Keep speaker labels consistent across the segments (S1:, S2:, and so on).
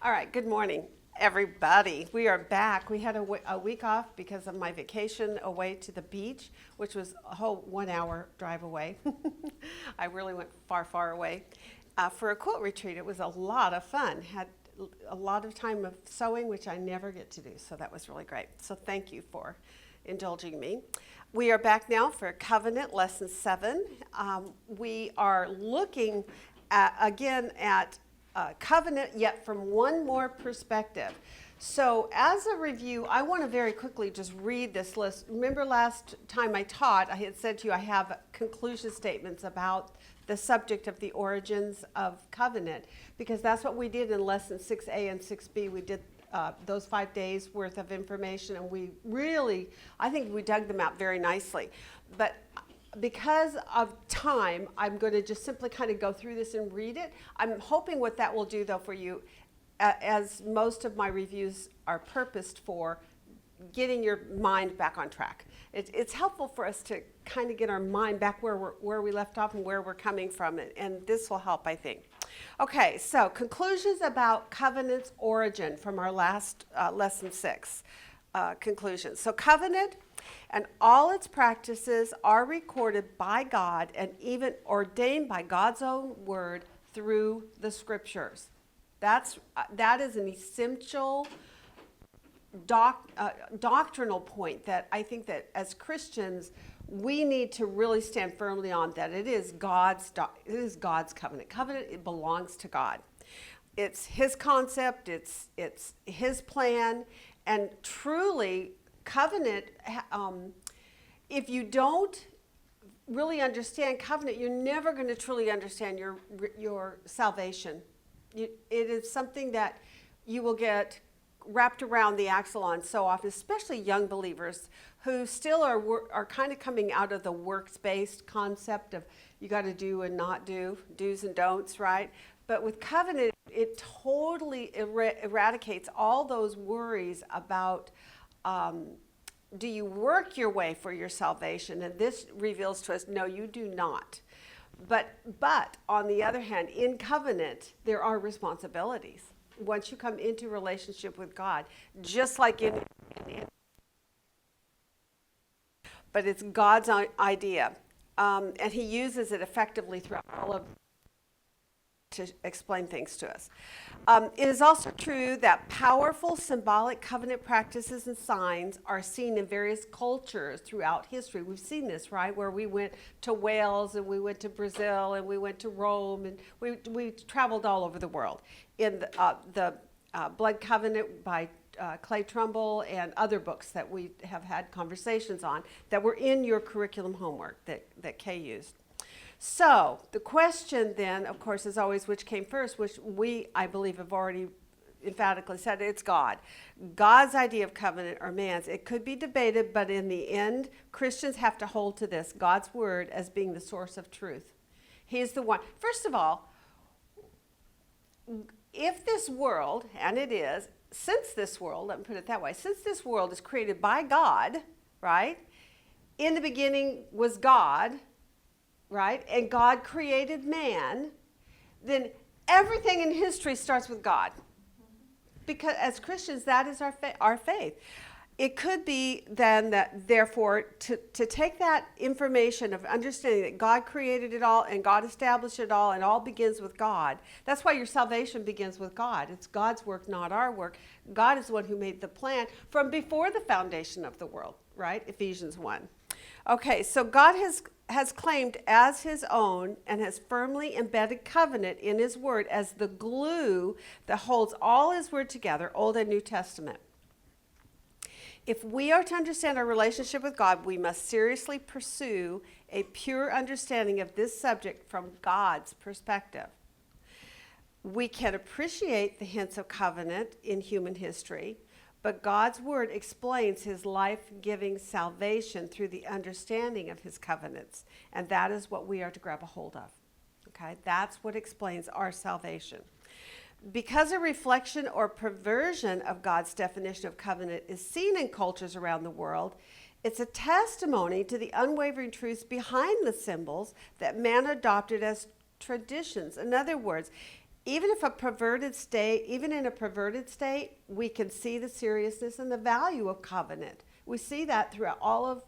S1: All right, good morning, everybody. We are back. We had a week off because of my vacation away to the beach, which was a whole 1 hour drive away. I really went far, far away for a quilt retreat. It was a lot of fun. Had a lot of time of sewing, which I never get to do, so that was really great. So thank you for indulging me. We are back now for Covenant Lesson 7. We are looking again at covenant, yet from one more perspective. So as a review, I want to very quickly just read this list. Remember last time I taught, I had said to you I have conclusion statements about the subject of the origins of covenant, because that's what we did in lesson 6A and 6B. We did those 5 days worth of information, and we really, I think we dug them out very nicely. But because of time, I'm going to just simply kind of go through this and read it. I'm hoping what that will do, though, for you, as most of my reviews are purposed for getting your mind back on track. It's helpful for us to kind of get our mind back where we left off and where we're coming from, and this will help, I think. Okay, so conclusions about covenant's origin from our last lesson 6 conclusions. So covenant and all its practices are recorded by God and even ordained by God's own word through the scriptures. That is an essential doctrinal point that I think that as Christians we need to really stand firmly on, that it is God's covenant. Covenant, it belongs to God. It's his concept, it's his plan, and truly covenant, if you don't really understand covenant, you're never going to truly understand your salvation. It is something that you will get wrapped around the axle on so often, especially young believers who still are kind of coming out of the works-based concept of you got to do and not do, do's and don'ts, right? But with covenant, it totally eradicates all those worries about do you work your way for your salvation? And this reveals to us, no, you do not. But on the other hand, in covenant, there are responsibilities. Once you come into relationship with God, just like in but it's God's idea, and he uses it effectively throughout all of to explain things to us. It is also true that powerful symbolic covenant practices and signs are seen in various cultures throughout history. We've seen this, right? Where we went to Wales and we went to Brazil and we went to Rome and we traveled all over the world. In the Blood Covenant by Clay Trumbull and other books that we have had conversations on that were in your curriculum homework that Kay used. So the question then, of course, is always which came first, which we, I believe, have already emphatically said it's God. God's idea of covenant or man's. It could be debated, but in the end, Christians have to hold to this, God's word, as being the source of truth. He's the one. First of all, if this world, and it is, since this world, let me put it that way, since this world is created by God, right? In the beginning was God, right? And God created man, then everything in history starts with God. Because as Christians, that is our faith. It could be then that, therefore, to take that information of understanding that God created it all and God established it all and all begins with God. That's why your salvation begins with God. It's God's work, not our work. God is the one who made the plan from before the foundation of the world, right? Ephesians 1. Okay, so God has claimed as his own and has firmly embedded covenant in his word as the glue that holds all his word together, Old and New Testament. If we are to understand our relationship with God, we must seriously pursue a pure understanding of this subject from God's perspective. We can appreciate the hints of covenant in human history, but God's word explains his life-giving salvation through the understanding of his covenants, and that is what we are to grab a hold of. Okay, that's what explains our salvation. Because a reflection or perversion of God's definition of covenant is seen in cultures around the world, it's a testimony to the unwavering truths behind the symbols that man adopted as traditions. In other words, even in a perverted state, we can see the seriousness and the value of covenant. We see that throughout all of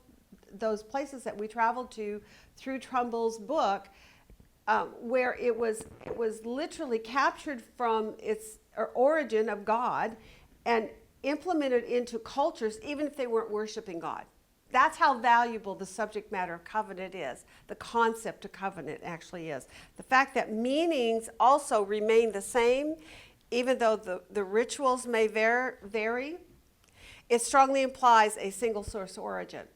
S1: those places that we traveled to through Trumbull's book, where it was literally captured from its origin of God and implemented into cultures, even if they weren't worshiping God. That's how valuable the subject matter of covenant is. The concept of covenant actually is. The fact that meanings also remain the same, even though the rituals may vary, it strongly implies a single source origin.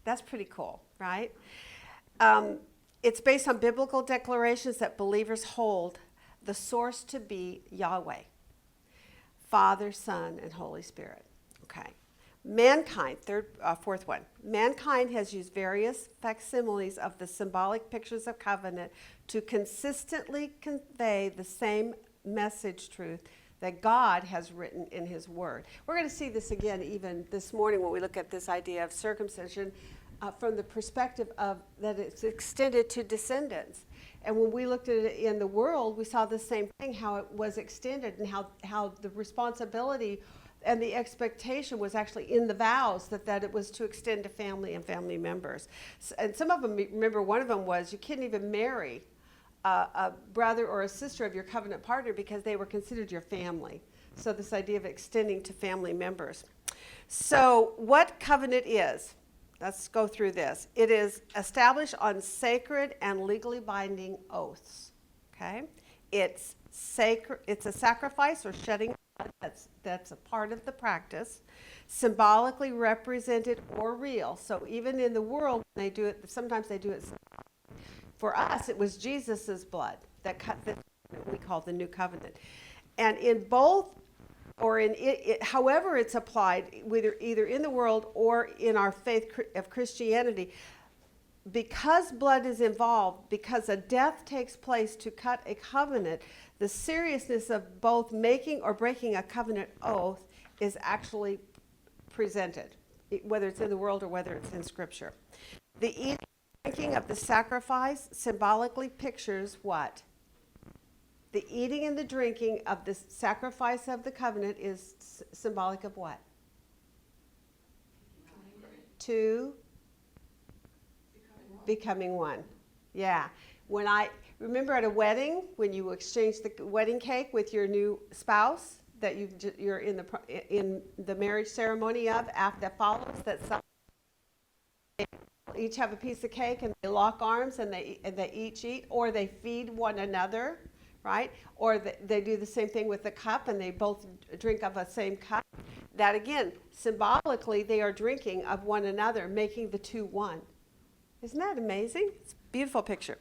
S1: That's pretty cool, right? It's based on biblical declarations that believers hold the source to be Yahweh, Father, Son, and Holy Spirit. Okay. Mankind, fourth one. Mankind has used various facsimiles of the symbolic pictures of covenant to consistently convey the same message truth that God has written in his word. We're going to see this again even this morning when we look at this idea of circumcision from the perspective of that it's extended to descendants. And when we looked at it in the world, we saw the same thing, how it was extended and how the responsibility and the expectation was actually in the vows that it was to extend to family and family members. And some of them, remember one of them was you couldn't even marry a brother or a sister of your covenant partner because they were considered your family. So this idea of extending to family members. So what covenant is? Let's go through this. It is established on sacred and legally binding oaths. Okay? It's sacred. It's a sacrifice or shedding blood. That's a part of the practice. Symbolically represented or real. So even in the world, they do it. Sometimes they do it. For us, it was Jesus's blood that cut this. We call the new covenant. And in both, or in it, however it's applied, either in the world or in our faith of Christianity, because blood is involved, because a death takes place to cut a covenant, the seriousness of both making or breaking a covenant oath is actually presented, whether it's in the world or whether it's in Scripture. The eating and drinking of the sacrifice symbolically pictures what? The eating and the drinking of the sacrifice of the covenant is symbolic of what? To becoming one. Yeah. When I remember at a wedding, when you exchange the wedding cake with your new spouse that you're in the marriage ceremony of, after that follows, that they each have a piece of cake and they lock arms and they each eat, or they feed one another. Right? Or they do the same thing with the cup and they both drink of a same cup. That again, symbolically, they are drinking of one another, making the two one. Isn't that amazing? It's a beautiful picture.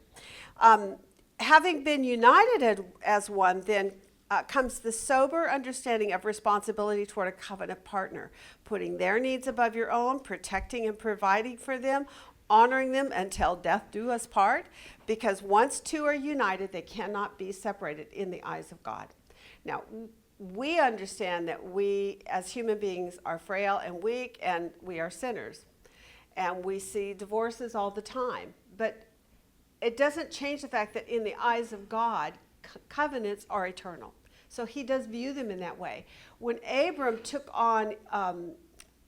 S1: Having been united as one, then comes the sober understanding of responsibility toward a covenant partner, putting their needs above your own, protecting and providing for them, honoring them until death do us part, because once two are united, they cannot be separated in the eyes of God. Now, we understand that we as human beings are frail and weak, and we are sinners. And we see divorces all the time. But it doesn't change the fact that in the eyes of God, covenants are eternal. So he does view them in that way. When Abram took on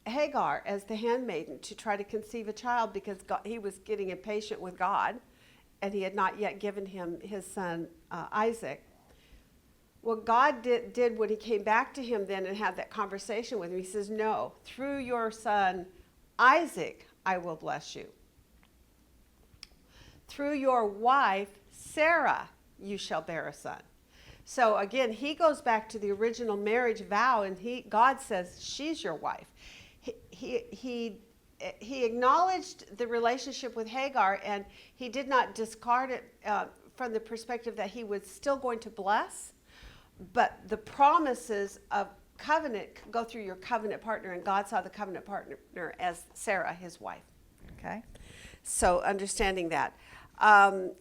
S1: Hagar as the handmaiden to try to conceive a child because he was getting impatient with God and he had not yet given him his son Isaac. What God did when he came back to him then and had that conversation with him, he says, no, through your son Isaac I will bless you. Through your wife Sarah you shall bear a son. So again, he goes back to the original marriage vow, and God says she's your wife. He acknowledged the relationship with Hagar, and he did not discard it from the perspective that he was still going to bless, but the promises of covenant go through your covenant partner, and God saw the covenant partner as Sarah, his wife. Okay, so understanding that.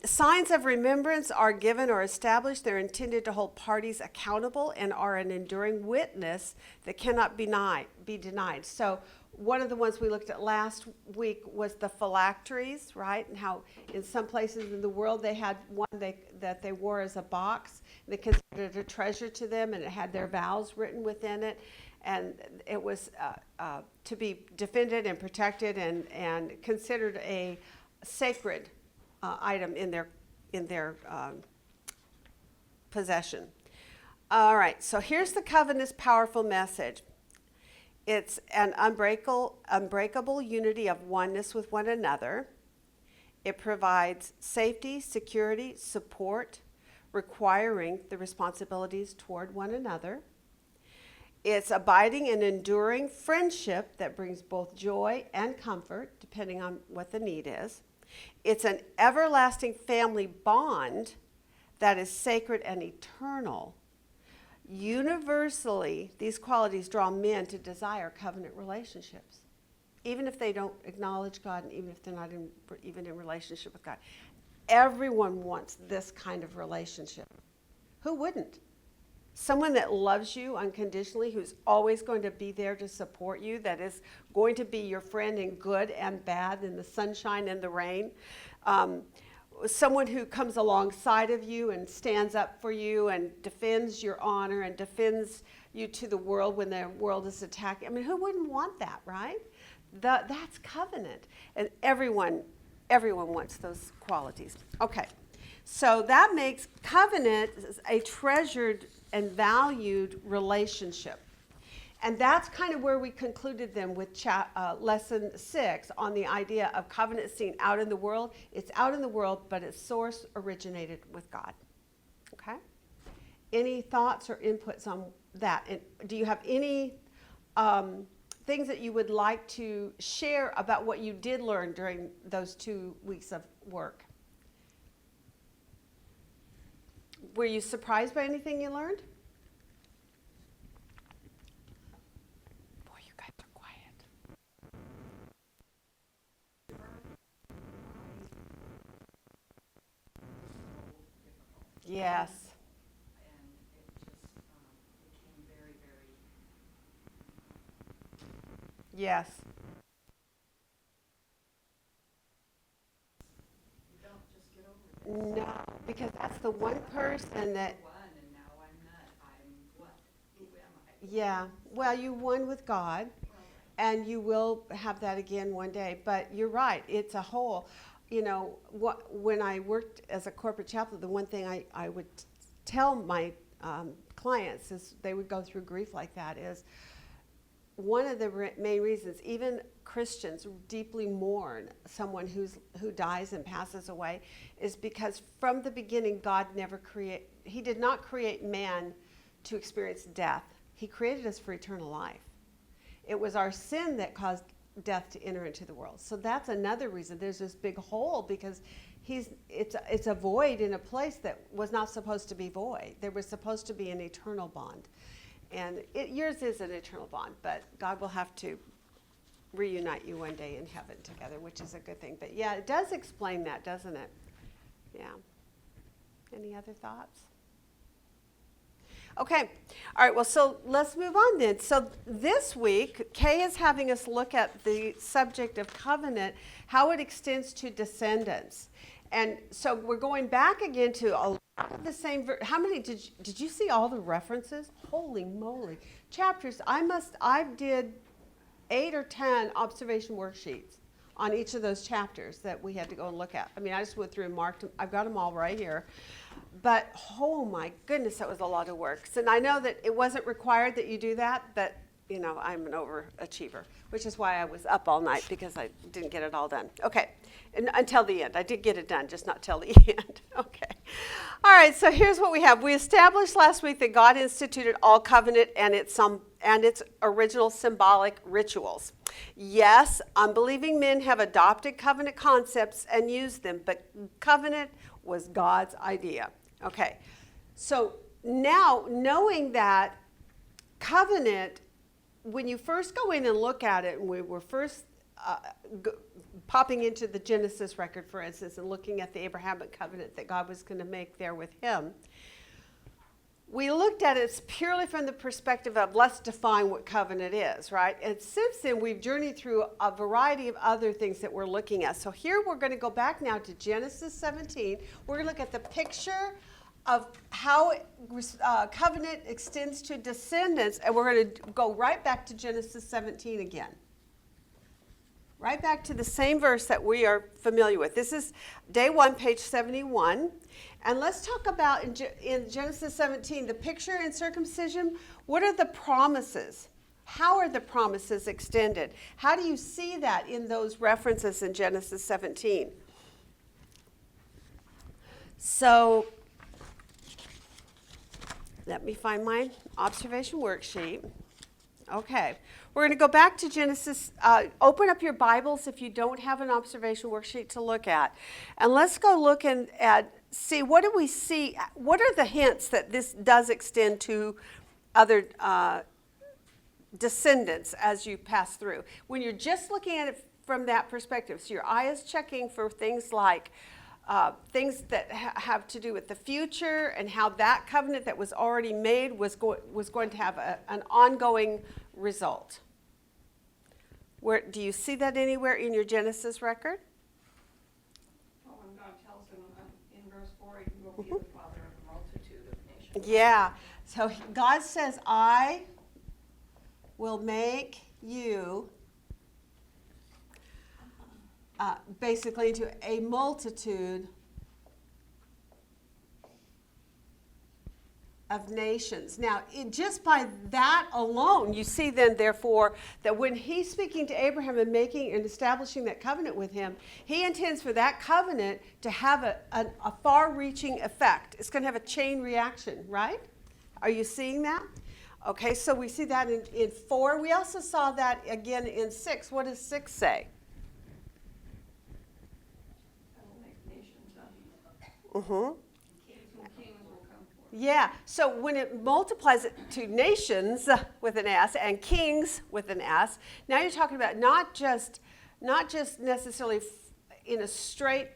S1: Signs of remembrance are given or established. They're intended to hold parties accountable and are an enduring witness that cannot be denied. So One of the ones we looked at last week was the phylacteries, right? And how in some places in the world they had one that they wore as a box. They considered it a treasure to them, and it had their vows written within it. And it was to be defended and protected and considered a sacred item in their possession. All right, so here's the covenant's powerful message. It's an unbreakable unity of oneness with one another. It provides safety, security, support, requiring the responsibilities toward one another. It's abiding and enduring friendship that brings both joy and comfort, depending on what the need is. It's an everlasting family bond that is sacred and eternal. Universally, these qualities draw men to desire covenant relationships, even if they don't acknowledge God and even if they're not even in relationship with God. Everyone wants this kind of relationship. Who wouldn't? Someone that loves you unconditionally, who's always going to be there to support you, that is going to be your friend in good and bad, in the sunshine and the rain. Someone who comes alongside of you and stands up for you and defends your honor and defends you to the world when the world is attacking. I mean, who wouldn't want that, right? That's covenant. And everyone wants those qualities. Okay, so that makes covenant a treasured and valued relationship. And that's kind of where we concluded them with lesson 6 on the idea of covenant seen out in the world. It's out in the world, but its source originated with God. Okay? Any thoughts or inputs on that? And do you have any things that you would like to share about what you did learn during those 2 weeks of work? Were you surprised by anything you learned? Yes.
S2: And it just became very, very.
S1: Yes.
S2: You don't just get over this.
S1: No, because that's the one person that.
S2: One, and now I'm not. I'm what? Who am I?
S1: Yeah. Well, you won with God, and you will have that again one day. But you're right. It's a whole. You know, when I worked as a corporate chaplain, the one thing I would tell my clients as they would go through grief like that is one of the main reasons even Christians deeply mourn someone who dies and passes away is because from the beginning God He did not create man to experience death. He created us for eternal life. It was our sin that caused death to enter into the world. So that's another reason there's this big hole, because it's a void in a place that was not supposed to be void. There was supposed to be an eternal bond. And yours is an eternal bond, but God will have to reunite you one day in heaven together, which is a good thing. But yeah, it does explain that, doesn't it? Yeah. Any other thoughts? Okay. All right. Well, so let's move on then. So this week, Kay is having us look at the subject of covenant, how it extends to descendants. And so we're going back again to a lot of the same. How many did you see all the references? Holy moly. Chapters. I did 8 or 10 observation worksheets on each of those chapters that we had to go and look at. I mean, I just went through and marked them. I've got them all right here. But, oh my goodness, that was a lot of work. So, and I know that it wasn't required that you do that, but, you know, I'm an overachiever, which is why I was up all night, because I didn't get it all done. Okay, and until the end. I did get it done, just not till the end. Okay. All right, so here's what we have. We established last week that God instituted all covenant and its original symbolic rituals. Yes, unbelieving men have adopted covenant concepts and used them, but covenant was God's idea. Okay, so now knowing that covenant, when you first go in and look at it, and we were first popping into the Genesis record, for instance, and looking at the Abrahamic covenant that God was going to make there with him, we looked at it purely from the perspective of let's define what covenant is, right? And since then, we've journeyed through a variety of other things that we're looking at. So here we're going to go back now to Genesis 17. We're going to look at the picture of how covenant extends to descendants, and we're going to go right back to Genesis 17 again. Right back to the same verse that we are familiar with. This is day 1, page 71. And let's talk about in Genesis 17, the picture in circumcision. What are the promises? How are the promises extended? How do you see that in those references in Genesis 17? So let me find my observation worksheet. Okay, we're going to go back to Genesis. Open up your Bibles if you don't have an observation worksheet to look at. And let's go look at see, what do we see? What are the hints that this does extend to other descendants as you pass through? When you're just looking at it from that perspective, so your eye is checking for things like things that have to do with the future and how that covenant that was already made was going to have an ongoing result. Where do you see that anywhere in your Genesis record?
S3: Well, when God tells him in verse 4, you will be the father of a multitude of nations.
S1: Yeah. So God says, I will make you basically into a multitude of nations. Now, just by that alone, you see then, therefore, that when he's speaking to Abraham and making and establishing that covenant with him, he intends for that covenant to have a far-reaching effect. It's going to have a chain reaction, right? Are you seeing that? Okay, so we see that in 4. We also saw that again in 6. What does 6 say? Mm-hmm.
S3: Kings and kings will come forth.
S1: Yeah, so when it multiplies it to nations with an S and kings with an S, now you're talking about not just necessarily in a straight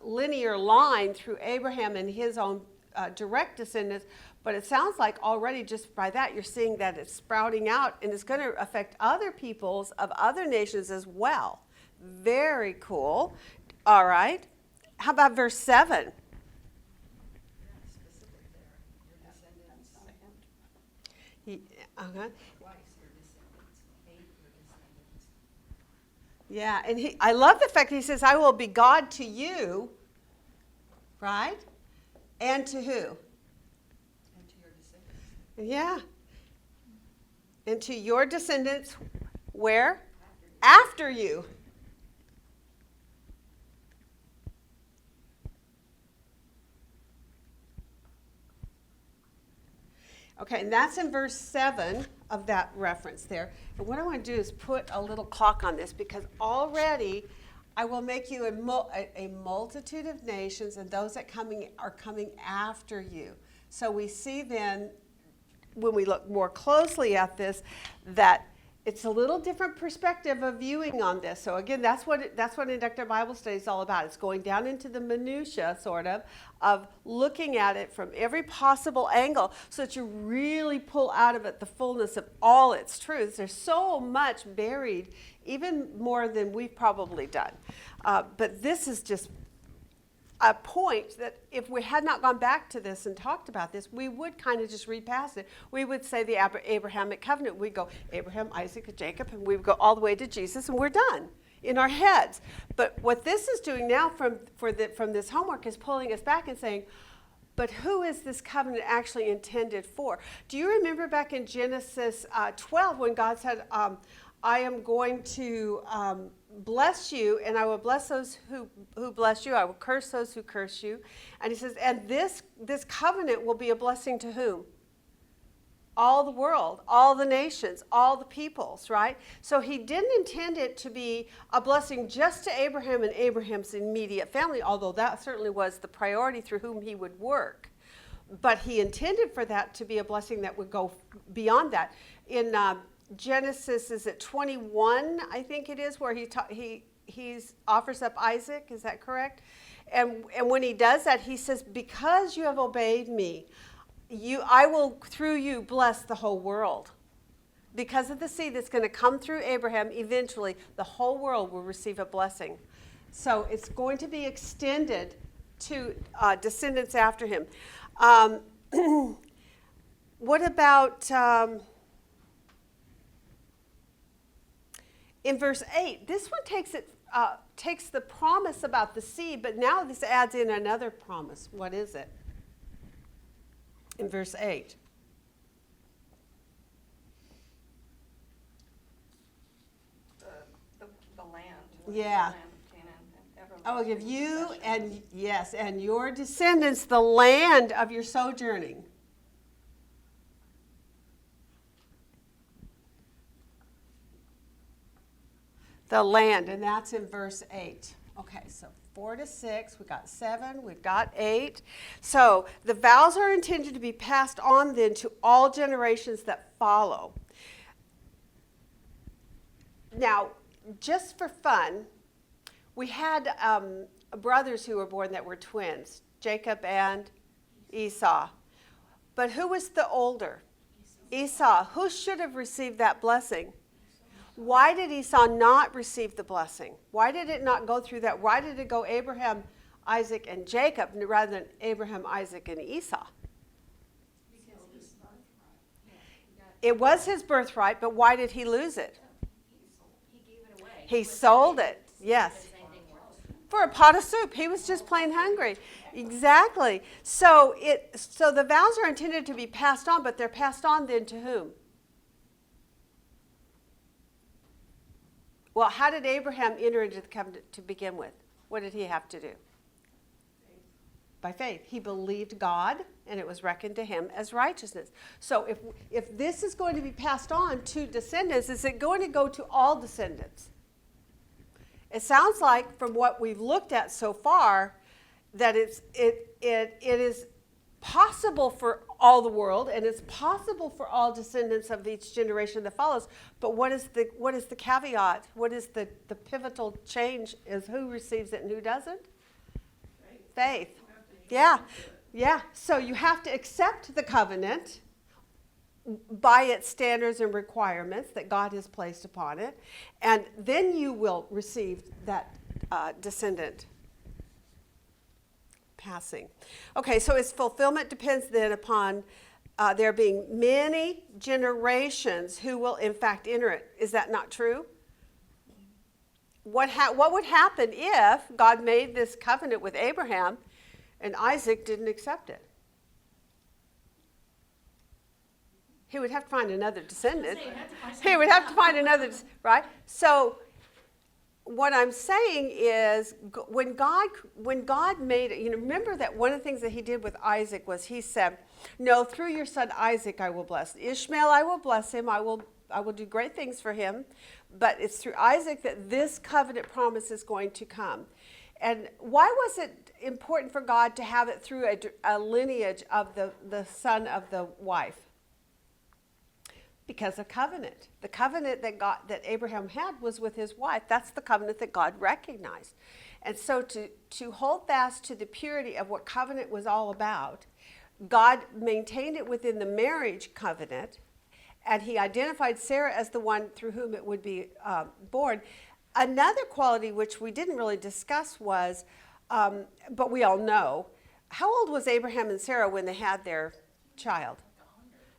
S1: linear line through Abraham and his own direct descendants, but it sounds like already just by that you're seeing that it's sprouting out and it's going to affect other peoples of other nations as well. Very cool. All right. How about verse 7?
S2: Specific there, your descendants,
S1: Uh-huh.
S2: twice your descendants, 8 your descendants.
S1: Yeah, and I love the fact that he says, I will be God to you, right? And to who?
S2: And to your descendants.
S1: Yeah. And to your descendants, where? After you. Okay, and that's in verse 7 of that reference there. And what I want to do is put a little clock on this because already I will make you a multitude of nations, and those that are coming after you. So we see then, when we look more closely at this, that it's a little different perspective of viewing on this. So again, that's what Inductive Bible Study is all about. It's going down into the minutia, sort of looking at it from every possible angle so that you really pull out of it the fullness of all its truths. There's so much buried, even more than we've probably done. But this is just a point that if we had not gone back to this and talked about this, we would kind of just read past it. We would say the Abrahamic covenant. We'd go Abraham, Isaac, and Jacob, and we would go all the way to Jesus, and we're done in our heads. But what this is doing now from this homework is pulling us back and saying, but who is this covenant actually intended for? Do you remember back in Genesis 12 when God said, I am going to bless you, and I will bless those who bless you. I will curse those who curse you. And he says, and this covenant will be a blessing to whom? All the world, all the nations, all the peoples, right? So he didn't intend it to be a blessing just to Abraham and Abraham's immediate family, although that certainly was the priority through whom he would work. But he intended for that to be a blessing that would go beyond that. In Genesis, is it 21, I think it is, where he offers up Isaac, is that correct? And when he does that, he says, because you have obeyed me, I will through you bless the whole world. Because of the seed that's going to come through Abraham, eventually the whole world will receive a blessing. So it's going to be extended to descendants after him. What about in verse 8? This one takes the promise about the seed, but now this adds in another promise. What is it? In verse 8.
S3: The land.
S1: Yeah.
S3: The land of Canaan, and everyone
S1: I will give
S3: else
S1: you
S3: possession.
S1: and your descendants the land of your sojourning. The land, and that's in verse 8. Okay, so 4 to 6, we got 7, we've got 8. So the vows are intended to be passed on then to all generations that follow. Now, just for fun, we had brothers who were born that were twins, Jacob and Esau. But who was the older? Esau. Who should have received that blessing? Why did Esau not receive the blessing? Why did it not go through that? Why did it go Abraham, Isaac, and Jacob rather than Abraham, Isaac, and Esau?
S2: Because his birthright.
S1: It was his birthright, but why did he lose it?
S2: He gave it away.
S1: He sold it, yes. For a pot of soup. He was just plain hungry. Exactly. So the vows are intended to be passed on, but they're passed on then to whom? Well, how did Abraham enter into the covenant to begin with? What did he have to do? By faith. He believed God, and it was reckoned to him as righteousness. So if this is going to be passed on to descendants, is it going to go to all descendants? It sounds like, from what we've looked at so far, that it is possible for all the world, and it's possible for all descendants of each generation that follows. But what is the caveat? What is the pivotal change? Is who receives it and who doesn't? Faith. Yeah. Yeah. So you have to accept the covenant by its standards and requirements that God has placed upon it, and then you will receive that descendant passing. Okay, so its fulfillment depends then upon there being many generations who will in fact enter it. Is that not true? What would happen if God made this covenant with Abraham and Isaac didn't accept it? He would have to find another descendant. He would have to find another, right? So what I'm saying is, when God made it, remember that one of the things that he did with Isaac was he said, no, through your son Isaac I will bless. Ishmael I will bless him. I will do great things for him. But it's through Isaac that this covenant promise is going to come. And why was it important for God to have it through a lineage of the son of the wife? Because of covenant. The covenant that Abraham had was with his wife. That's the covenant that God recognized. And so to hold fast to the purity of what covenant was all about, God maintained it within the marriage covenant, and he identified Sarah as the one through whom it would be born. Another quality which we didn't really discuss was, but we all know, how old was Abraham and Sarah when they had their child?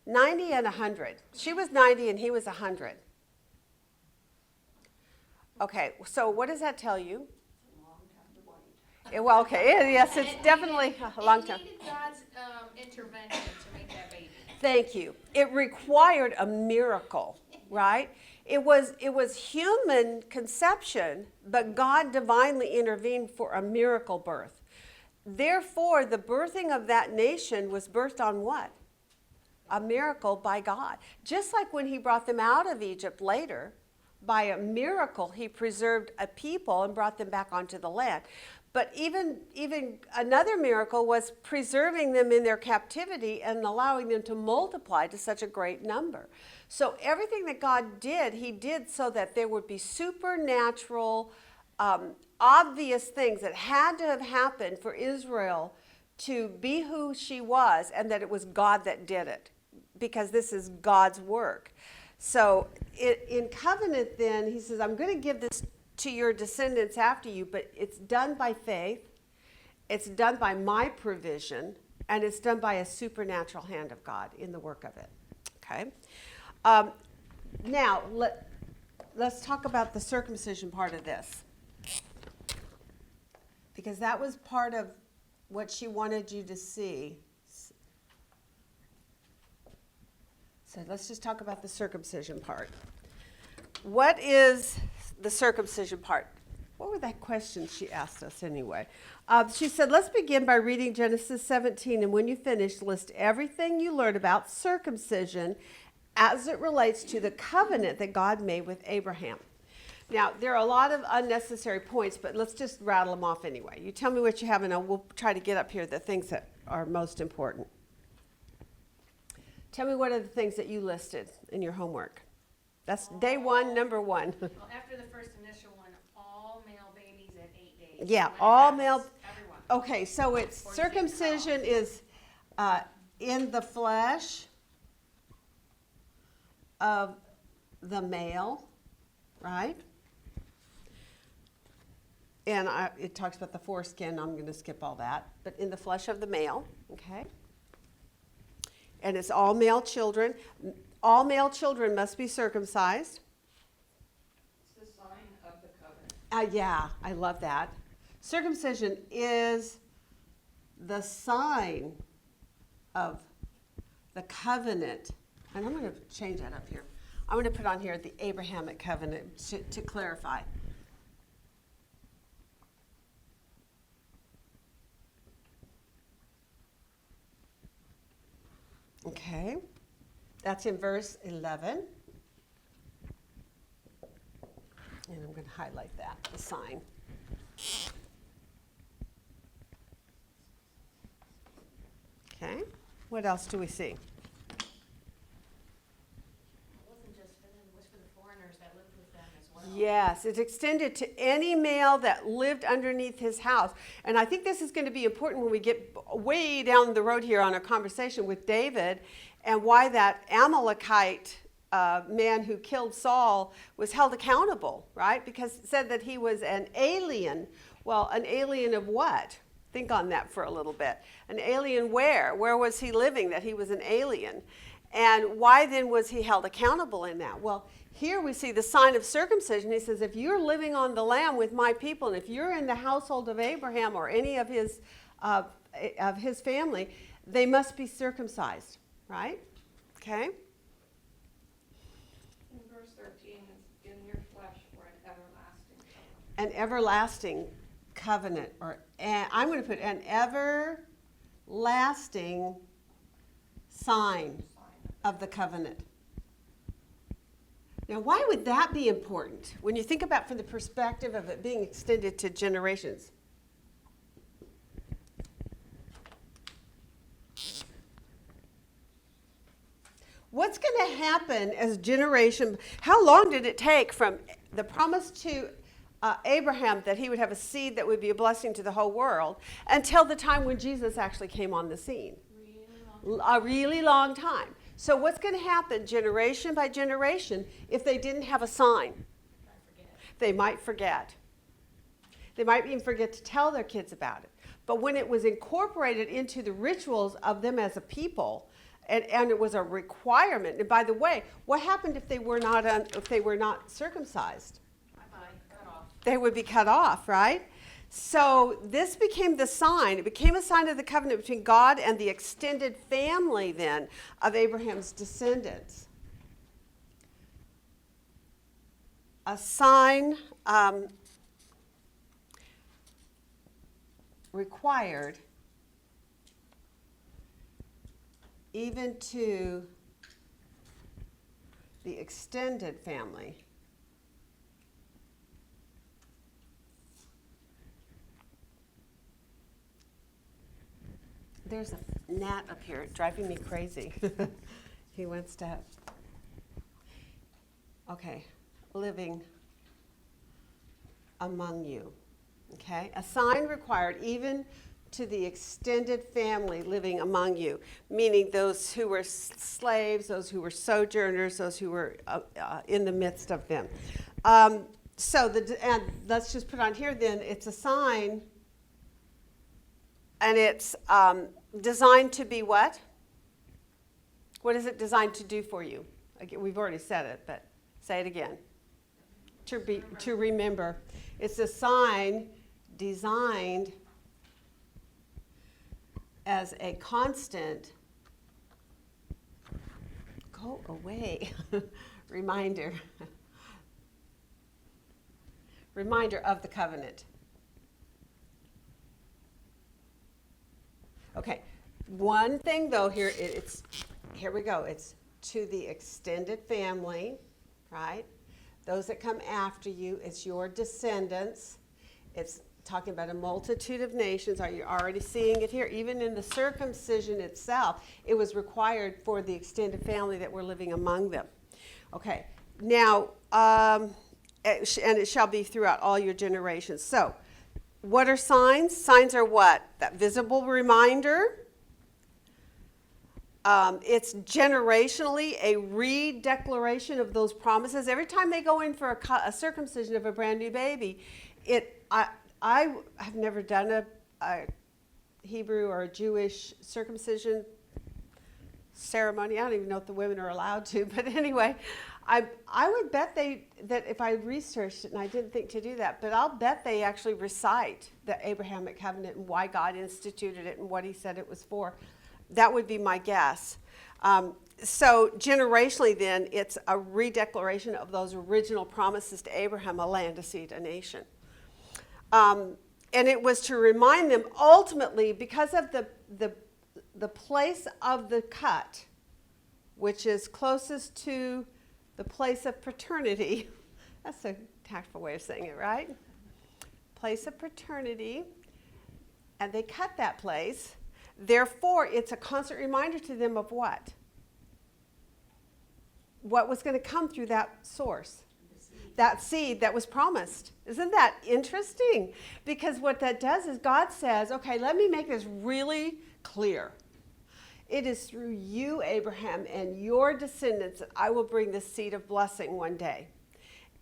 S1: 90 and 100. She was 90 and he was 100. Okay, so what does that tell you? Well, okay, yes, it's definitely a long time.
S2: It needed God's intervention to make that baby.
S1: Thank you. It required a miracle, right? It was human conception, but God divinely intervened for a miracle birth. Therefore, the birthing of that nation was birthed on what? A miracle by God. Just like when he brought them out of Egypt later, by a miracle, he preserved a people and brought them back onto the land. But even another miracle was preserving them in their captivity and allowing them to multiply to such a great number. So everything that God did, he did so that there would be supernatural, obvious things that had to have happened for Israel to be who she was and that it was God that did it, because this is God's work. So in covenant then, he says, I'm going to give this to your descendants after you, but it's done by faith, it's done by my provision, and it's done by a supernatural hand of God in the work of it. Okay? Now, let's talk about the circumcision part of this, because that was part of what she wanted you to see. So let's just talk about the circumcision part. What is the circumcision part? What were that question she asked us anyway? She said, let's begin by reading Genesis 17, and when you finish, list everything you learned about circumcision as it relates to the covenant that God made with Abraham. Now, there are a lot of unnecessary points, but let's just rattle them off anyway. You tell me what you have, and we'll try to get up here the things that are most important. Tell me what are the things that you listed in your homework. That's day one, number one.
S2: Well, after the first initial one, all male babies at 8 days.
S1: Yeah,
S2: When it
S1: all
S2: happens,
S1: male.
S2: Everyone.
S1: Okay, so it's
S2: 14
S1: circumcision is in the flesh of the male, right? And it talks about the foreskin. I'm going to skip all that. But in the flesh of the male, okay? And it's all male children. All male children must be circumcised.
S3: It's the sign of the covenant.
S1: Yeah, I love that. Circumcision is the sign of the covenant. And I'm going to change that up here. I'm going to put on here the Abrahamic covenant to clarify. Okay, that's in verse 11. And I'm going to highlight that, the sign. Okay, what else do we see?
S2: It wasn't just for them, it was for the foreigners that lived with them as well.
S1: Yes, it's extended to any male that lived underneath his house. And I think this is going to be important when we get way down the road here on our conversation with David, and why that Amalekite man who killed Saul was held accountable, right? Because it said that he was an alien. Well, an alien of what? Think on that for a little bit. An alien where? Where was he living that he was an alien? And why then was he held accountable in that? Well, here we see the sign of circumcision. He says, if you're living on the land with my people, and if you're in the household of Abraham or any of his family, they must be circumcised, right? Okay?
S3: In verse 13, it's in your flesh for an everlasting covenant.
S1: An everlasting covenant, or I'm going to put an everlasting sign of the covenant. Now, why would that be important when you think about from the perspective of it being extended to generations? What's going to happen as generation? How long did it take from the promise to Abraham that he would have a seed that would be a blessing to the whole world until the time when Jesus actually came on the scene? A really long time. So what's going to happen generation by generation if they didn't have a sign? They might forget. They might even forget to tell their kids about it. But when it was incorporated into the rituals of them as a people, and it was a requirement. And by the way, what happened if they were not circumcised?
S2: Bye-bye, cut off.
S1: They would be cut off, right? So this became the sign. It became a sign of the covenant between God and the extended family then of Abraham's descendants. A sign required even to the extended family. There's a gnat up here driving me crazy. He wants to have, okay, living among you. Okay, a sign required even to the extended family living among you, meaning those who were slaves, those who were sojourners, those who were in the midst of them. And let's just put on here then, it's a sign, and it's designed to be what? What is it designed to do for you? Again, we've already said it, but say it again. To remember. It's a sign designed as a constant, go away, reminder of the covenant. Okay, one thing though here, here we go. It's to the extended family, right? Those that come after you, it's your descendants. It's talking about a multitude of nations. Are you already seeing it here? Even in the circumcision itself, it was required for the extended family that were living among them. Okay, now, and it shall be throughout all your generations. So, what are signs? Signs are what? That visible reminder. It's generationally a re-declaration of those promises. Every time they go in for a circumcision of a brand new baby, I have never done a Hebrew or a Jewish circumcision ceremony. I don't even know if the women are allowed to, but anyway, I would bet that if I researched it, and I didn't think to do that, but I'll bet they actually recite the Abrahamic covenant and why God instituted it and what he said it was for. That would be my guess. So generationally then, it's a redeclaration of those original promises to Abraham, a land, a seed, a nation. And it was to remind them ultimately, because of the place of the cut, which is closest to the place of paternity. That's a tactful way of saying it, right? Place of paternity. And they cut that place. Therefore, it's a constant reminder to them of what? What was going to come through that source? That seed that was promised. Isn't that interesting? Because what that does is God says, okay, let me make this really clear. It is through you, Abraham, and your descendants that I will bring the seed of blessing one day.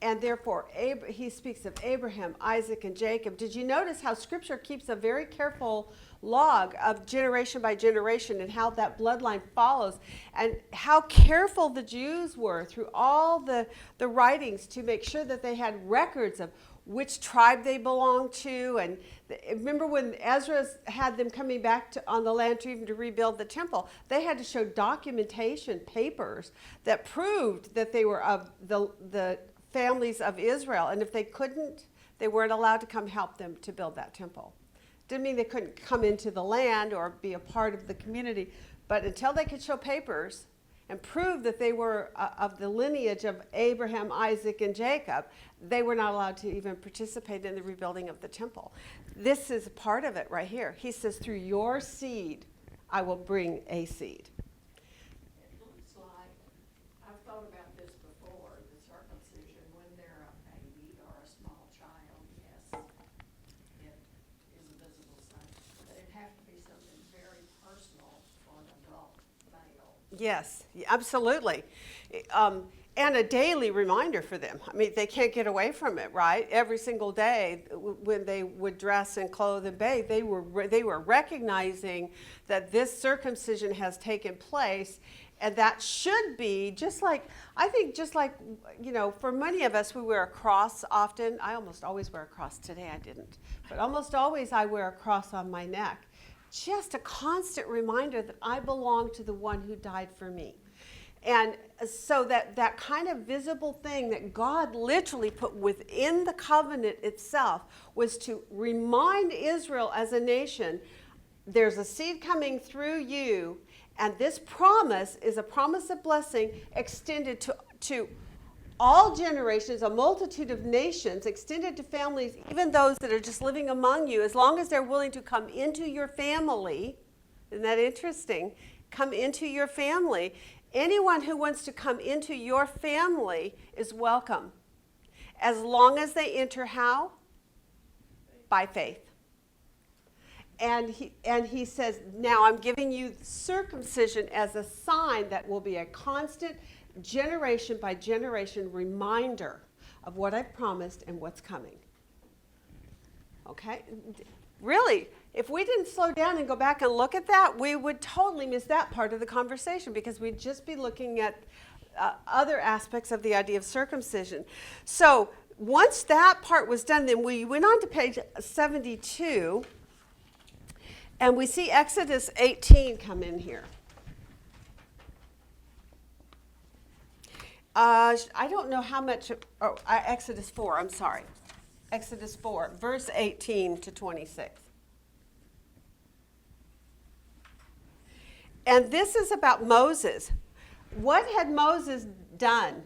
S1: And therefore, he speaks of Abraham, Isaac, and Jacob. Did you notice how Scripture keeps a very careful log of generation by generation and how that bloodline follows, and how careful the Jews were through all the writings to make sure that they had records of which tribe they belonged to. And remember when Ezra had them coming back on the land to even to rebuild the temple, they had to show documentation, papers that proved that they were of the families of Israel. And if they couldn't, they weren't allowed to come help them to build that temple. Didn't mean they couldn't come into the land or be a part of the community, but until they could show papers and prove that they were of the lineage of Abraham, Isaac, and Jacob, they were not allowed to even participate in the rebuilding of the temple. This is part of it right here. He says, through your seed, I will bring a seed.
S3: It looks like, I've thought about this before, the circumcision, when they're a baby or a small child, yes, it is a visible sign. But it'd have to be something very personal for an adult male.
S1: Yes, absolutely. And a daily reminder for them. I mean, they can't get away from it, right? Every single day when they would dress and clothe and bathe, they were recognizing that this circumcision has taken place. And that should be just like, you know, for many of us, we wear a cross often. I almost always wear a cross. Today I didn't. But almost always I wear a cross on my neck. Just a constant reminder that I belong to the one who died for me. And so that kind of visible thing that God literally put within the covenant itself was to remind Israel as a nation, there's a seed coming through you, and this promise is a promise of blessing extended to all generations, a multitude of nations, extended to families, even those that are just living among you, as long as they're willing to come into your family. Isn't that interesting? Come into your family. Anyone who wants to come into your family is welcome, as long as they enter how? By faith. And he says, now I'm giving you circumcision as a sign that will be a constant generation by generation reminder of what I've promised and what's coming. Okay? Really, if we didn't slow down and go back and look at that, we would totally miss that part of the conversation because we'd just be looking at other aspects of the idea of circumcision. So once that part was done, then we went on to page 72, and we see Exodus 18 come in here. I don't know how much, Exodus 4, I'm sorry. Exodus 4, verse 18 to 26. And this is about Moses. What had Moses done?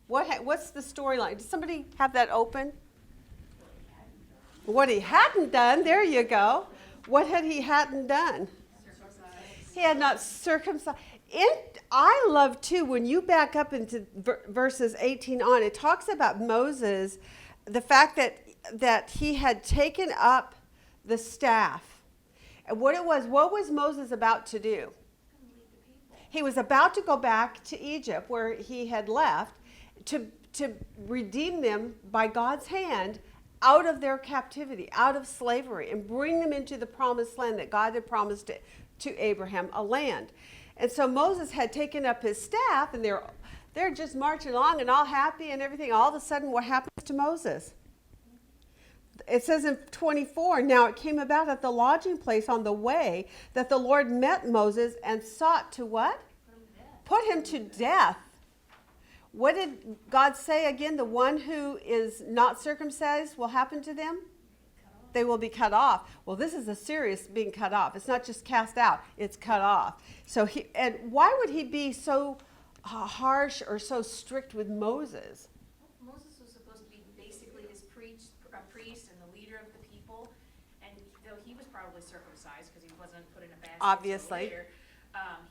S1: What's the storyline? Does somebody have that open? What he hadn't done, there you go. What had he hadn't done? He had not circumcised. I love too, when you back up into verses 18 on, it talks about Moses, the fact that he had taken up the staff. And what was Moses about to do? He was about to go back to Egypt where he had left to redeem them by God's hand out of their captivity, out of slavery, and bring them into the promised land that God had promised to Abraham, a land. And so Moses had taken up his staff, and they're just marching along and all happy and everything. All of a sudden, what happens to Moses? It says in 24, now it came about at the lodging place on the way that the Lord met Moses and sought to what? Put him to death. What did God say again? The one who is not circumcised will happen to them? They will be cut off. Well, this is a serious being cut off. It's not just cast out, it's cut off. So and why would he be so harsh or so strict with Moses?
S4: Moses was supposed to be basically his priest and the leader of the people, and though he was probably circumcised because he wasn't put in a basket.
S1: Obviously.
S4: Later,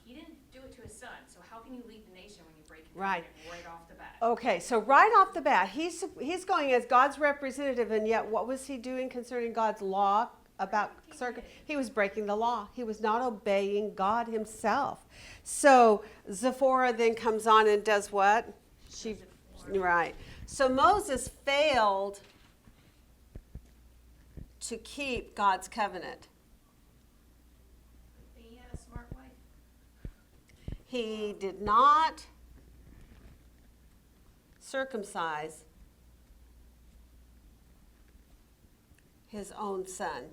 S4: he didn't do it to his son. So how can you lead the nation when you break it
S1: Right.
S4: right off the bat?
S1: Okay, so right off the bat, he's going as God's representative, and yet what was he doing concerning God's law about he was breaking the law. He was not obeying God himself. So Zipporah then comes on and does what? Right. So Moses failed to keep God's covenant.
S4: He had a smart wife.
S1: He did not circumcise his own son.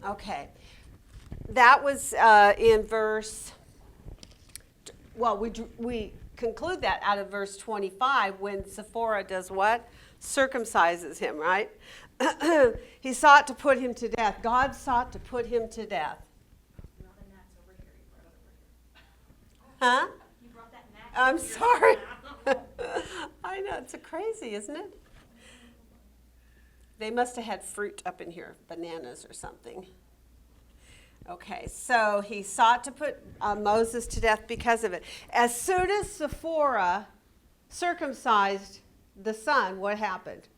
S1: Okay. That was in verse, well, we conclude that out of verse 25 when Zipporah does what? Circumcises him, right? He sought to put him to death. God sought to put him to death.
S4: No, the gnats over here. You brought it over here.
S1: Huh?
S4: You brought that gnat.
S1: I'm
S4: over here.
S1: sorry. I know, it's crazy, isn't it? They must have had fruit up in here, bananas or something. Okay, so he sought to put Moses to death because of it. As soon as Zipporah circumcised the son, what happened?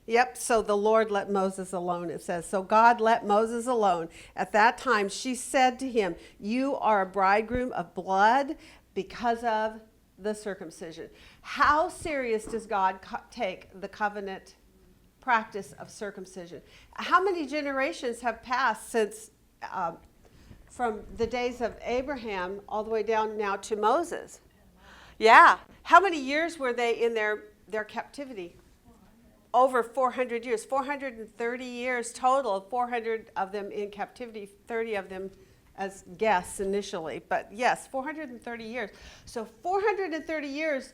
S1: Yep, so the Lord let Moses alone, it says. So God let Moses alone. At that time, she said to him, you are a bridegroom of blood because of the circumcision. How serious does God take the covenant practice of circumcision? How many generations have passed since from the days of Abraham all the way down now to Moses? Yeah. How many years were they in their captivity? Over 400 years. 430 years total, 400 of them in captivity, 30 of them as guests initially. But yes, 430 years. So 430 years,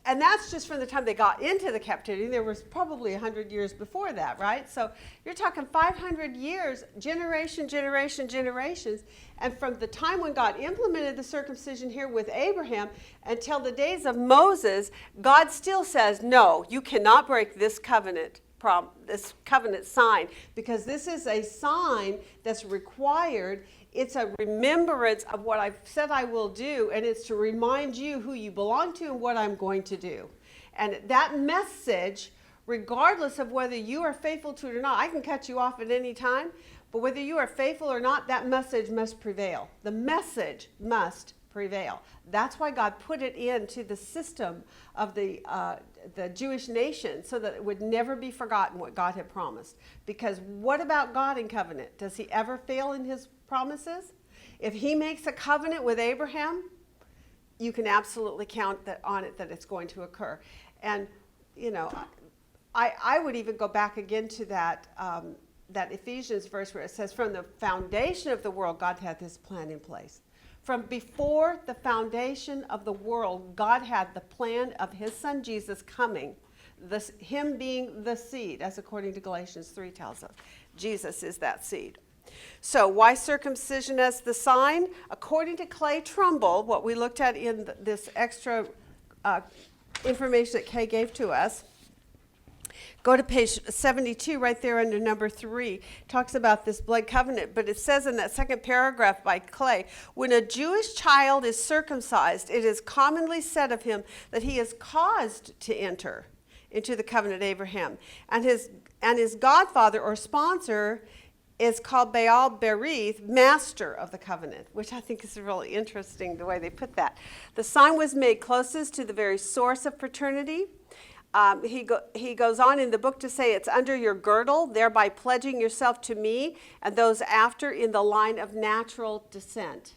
S1: and that's just from the time they got into the captivity. There was probably 100 years before that, right? So you're talking 500 years, generations. And from the time when God implemented the circumcision here with Abraham until the days of Moses, God still says, no, you cannot break this covenant sign, because this is a sign that's required. It's a remembrance of what I've said I will do, and it's to remind you who you belong to and what I'm going to do. And that message regardless of whether you are faithful to it or not. I can cut you off at any time, but whether you are faithful or not, that message must prevail. The message must prevail. That's why God put it into the system of the Jewish nation, so that it would never be forgotten what God had promised. Because what about God in covenant? Does he ever fail in his promises? If he makes a covenant with Abraham, you can absolutely count on it that it's going to occur. And, you know, I would even go back again to that Ephesians verse where it says, from the foundation of the world, God had this plan in place. From before the foundation of the world, God had the plan of his son Jesus coming, him being the seed, as according to Galatians 3 tells us. Jesus is that seed. So why circumcision as the sign? According to Clay Trumbull, what we looked at in this extra information that Kay gave to us, go to page 72 right there under number 3, talks about this blood covenant, but it says in that second paragraph by Clay, when a Jewish child is circumcised, it is commonly said of him that he is caused to enter into the covenant of Abraham. And his godfather or sponsor is called Baal Berith, master of the covenant, which I think is really interesting the way they put that. The sign was made closest to the very source of paternity. He goes on in the book to say it's under your girdle, thereby pledging yourself to me and those after in the line of natural descent.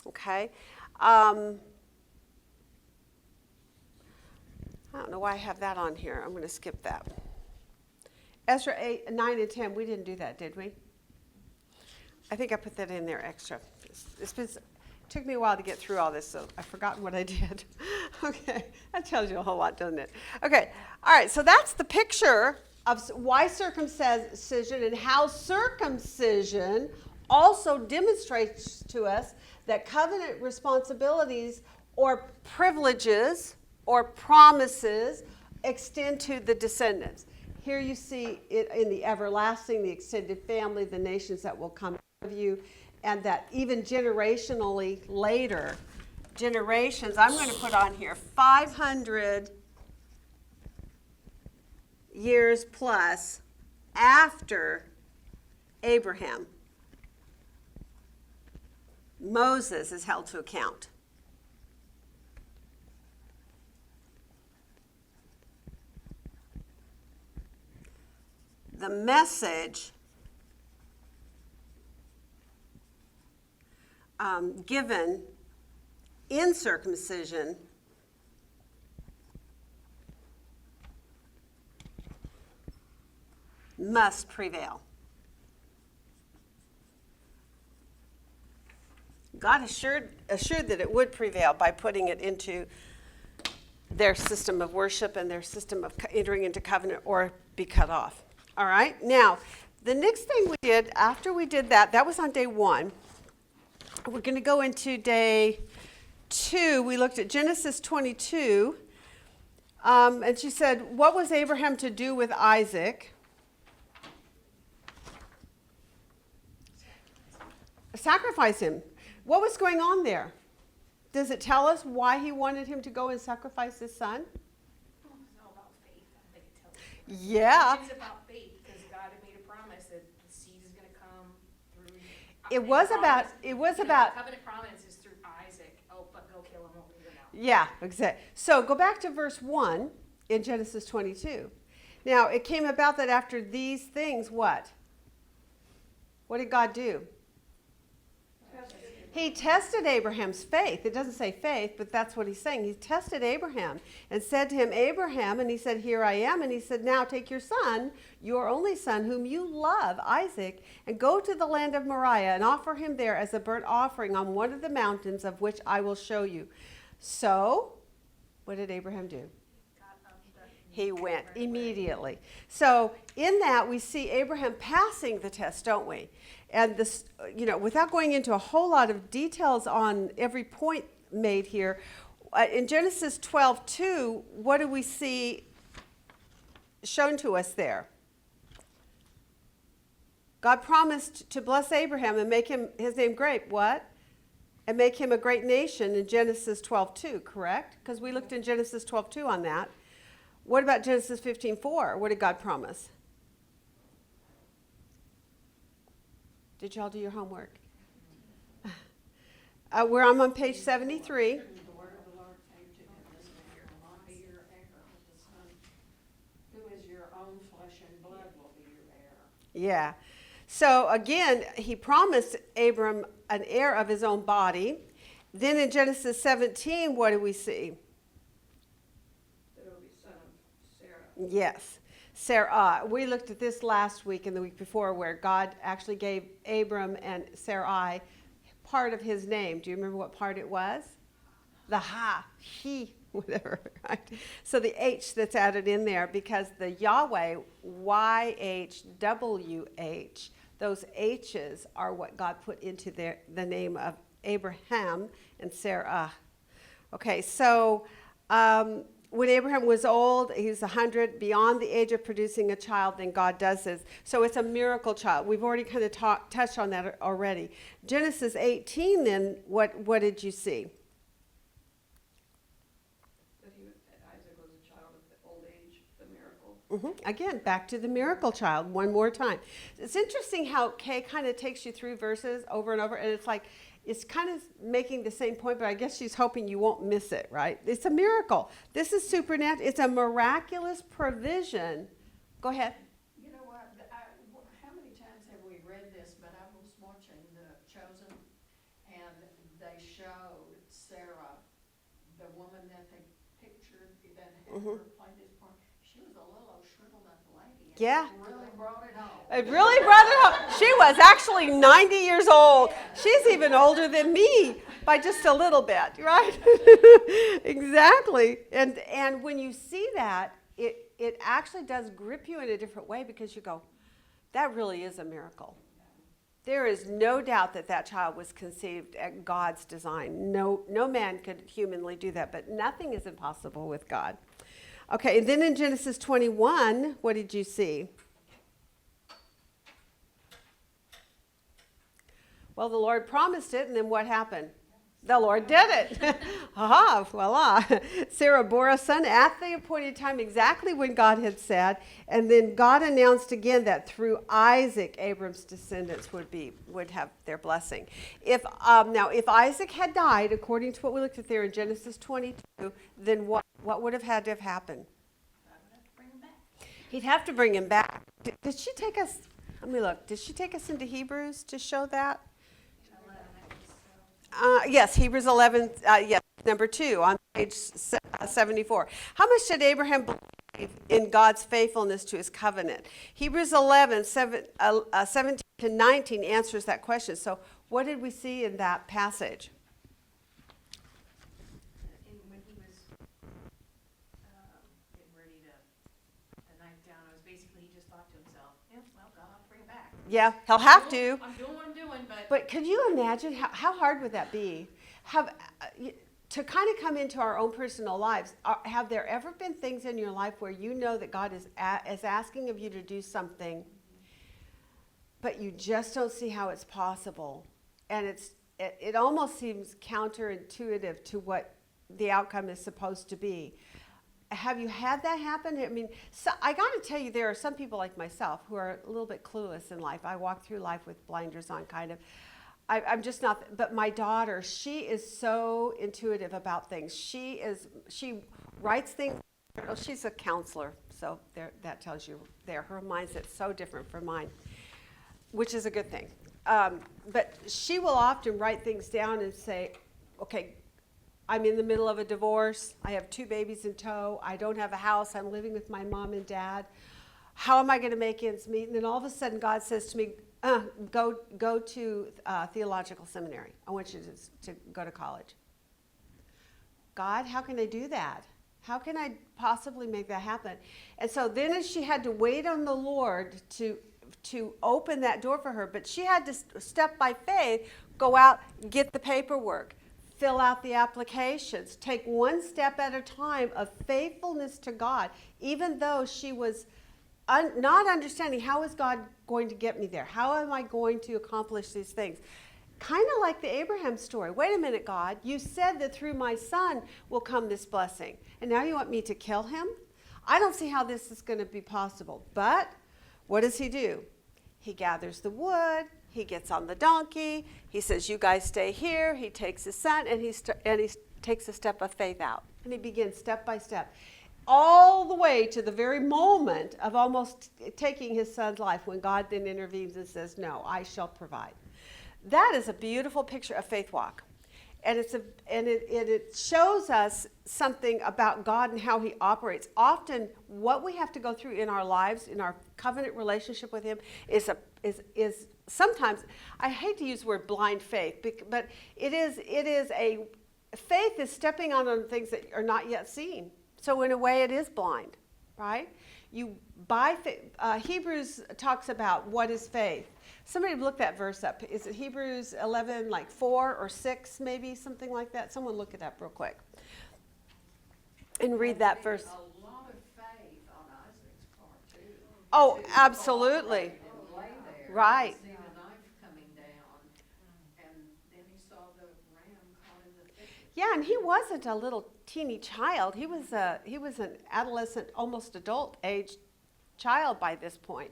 S1: Okay? I don't know why I have that on here. I'm going to skip that. Ezra 8, 9, and 10, we didn't do that, did we? I think I put that in there extra. It took me a while to get through all this, so I've forgotten what I did. Okay, that tells you a whole lot, doesn't it? Okay, all right, so that's the picture of why circumcision and how circumcision also demonstrates to us that covenant responsibilities or privileges or promises extend to the descendants. Here you see it in the everlasting, the extended family, the nations that will come out of you, and that even generationally later, generations, I'm going to put on here 500 years plus after Abraham, Moses is held to account. The message given in circumcision must prevail. God assured that it would prevail by putting it into their system of worship and their system of entering into covenant or be cut off. All right, now, the next thing we did after we did that was on day 1. We're going to go into day 2. We looked at Genesis 22, and she said, what was Abraham to do with Isaac? Sacrifice him. What was going on there? Does it tell us why he wanted him to go and sacrifice his son?
S4: Oh, it's all about faith. I think it tells you.
S1: Yeah.
S4: It's about faith because God had made a promise that the seed is going to come through.
S1: It was about.
S4: The covenant promise is through Isaac. Oh, but go kill him, won't leave him out.
S1: Yeah, exactly. So go back to verse 1 in Genesis 22. Now, it came about that after these things, what? What did God do? He tested Abraham's faith. It doesn't say faith, but that's what he's saying. He tested Abraham and said to him, Abraham, and he said, here I am. And he said, now take your son, your only son, whom you love, Isaac, and go to the land of Moriah and offer him there as a burnt offering on one of the mountains of which I will show you. So, what did Abraham do? He went immediately. So in that, we see Abraham passing the test, don't we? And this, without going into a whole lot of details on every point made here, in Genesis 12:2, what do we see shown to us there? God promised to bless Abraham and make his name great. What? And make him a great nation in Genesis 12:2, correct? Because we looked in Genesis 12:2 on that. What about Genesis 15:4? What did God promise? Did y'all do your homework? I'm on page 73.
S3: The word of the Lord came to him, this man will not be your heir, but the son who is your own flesh and blood will be your heir.
S1: Yeah. So again, he promised Abram an heir of his own body. Then in Genesis 17, what do we see?
S3: That will be son of Sarah.
S1: Yes, Sarah. We looked at this last week and the week before where God actually gave Abram and Sarai part of his name. Do you remember what part it was? The he, whatever, right? So the H that's added in there because the Yahweh, YHWH, those H's are what God put into the name of Abraham and Sarah. Okay, so when Abraham was old, he's 100, beyond the age of producing a child, then God does this. So it's a miracle child. We've already kind of touched on that already. Genesis 18, then, what did you see?
S3: That Isaac was a child of the old age, the miracle.
S1: Again, back to the miracle child one more time. It's interesting how Kay kind of takes you through verses over and over, and it's like, it's kind of making the same point, but I guess she's hoping you won't miss it, right? It's a miracle. This is supernatural. It's a miraculous provision. Go ahead.
S3: You know what, how many times have we read this, but I was watching the Chosen, and they showed Sarah, the woman that they pictured, that had her play this part. She was a little old shriveled up lady. And
S1: Yeah.
S3: it really brought it home.
S1: It really brought it home. She was actually 90 years old. She's even older than me by just a little bit, right? Exactly. And when you see that, it actually does grip you in a different way because you go, that really is a miracle. There is no doubt that child was conceived at God's design. No man could humanly do that, but nothing is impossible with God. Okay, and then in Genesis 21, what did you see? Well, the Lord promised it, and then what happened? The Lord did it. Aha, voila. Sarah bore a son at the appointed time, exactly when God had said. And then God announced again that through Isaac, Abram's descendants would have their blessing. If Isaac had died, according to what we looked at there in Genesis 22, then what would have had to have happened? He'd have to bring him back. Did she take us? Let me look. Did she take us into Hebrews to show that? Yes, Hebrews 11, yes, number 2 on page 74. How much did Abraham believe in God's faithfulness to his covenant? Hebrews 11, 17 to 19 answers that question. So what did we see in that passage?
S4: When he was getting ready to the knife down, it was basically he just thought to himself, yeah, well, God, I'll bring it back.
S1: Yeah, he'll have to.
S4: I'm doing what I'm doing,
S1: But could you imagine how hard would that be? To kind of come into our own personal lives, have there ever been things in your life where you know that God is asking of you to do something, but you just don't see how it's possible? And it almost seems counterintuitive to what the outcome is supposed to be. Have you had that happen? I mean, so I got to tell you, there are some people like myself who are a little bit clueless in life. I walk through life with blinders on, kind of. I'm just not. But my daughter, she is so intuitive about things. She writes things. She's a counselor, so that tells you there. Her mindset's so different from mine, which is a good thing. But she will often write things down and say, okay, I'm in the middle of a divorce. I have 2 babies in tow. I don't have a house. I'm living with my mom and dad. How am I going to make ends meet? And then all of a sudden God says to me, go to theological seminary. I want you to go to college. God, how can I do that? How can I possibly make that happen? And so then as she had to wait on the Lord to open that door for her, but she had to step by faith, go out, get the paperwork, fill out the applications, take one step at a time of faithfulness to God, even though she was not understanding how is God going to get me there? How am I going to accomplish these things? Kind of like the Abraham story. Wait a minute, God, you said that through my son will come this blessing, and now you want me to kill him? I don't see how this is going to be possible. But what does he do? He gathers the wood. He gets on the donkey. He says, you guys stay here. He takes his son, and he takes a step of faith out. And he begins step by step, all the way to the very moment of almost taking his son's life, when God then intervenes and says, no, I shall provide. That is a beautiful picture of faith walk. And it shows us something about God and how he operates. Often what we have to go through in our lives, in our covenant relationship with him, is sometimes, I hate to use the word blind faith, but it is a, faith is stepping on things that are not yet seen. So in a way it is blind, right? Hebrews talks about what is faith. Somebody look that verse up. Is it Hebrews 11, like 4 or 6, maybe, something like that? Someone look it up real quick. And read that verse.
S3: A lot of faith on Isaac's part, too.
S1: Oh, absolutely.
S3: And lay there.
S1: Right.
S3: And see the knife coming down. And then he saw the ram caught in the thicket.
S1: Yeah, and he wasn't a little teeny child. He was an adolescent, almost adult age child by this point.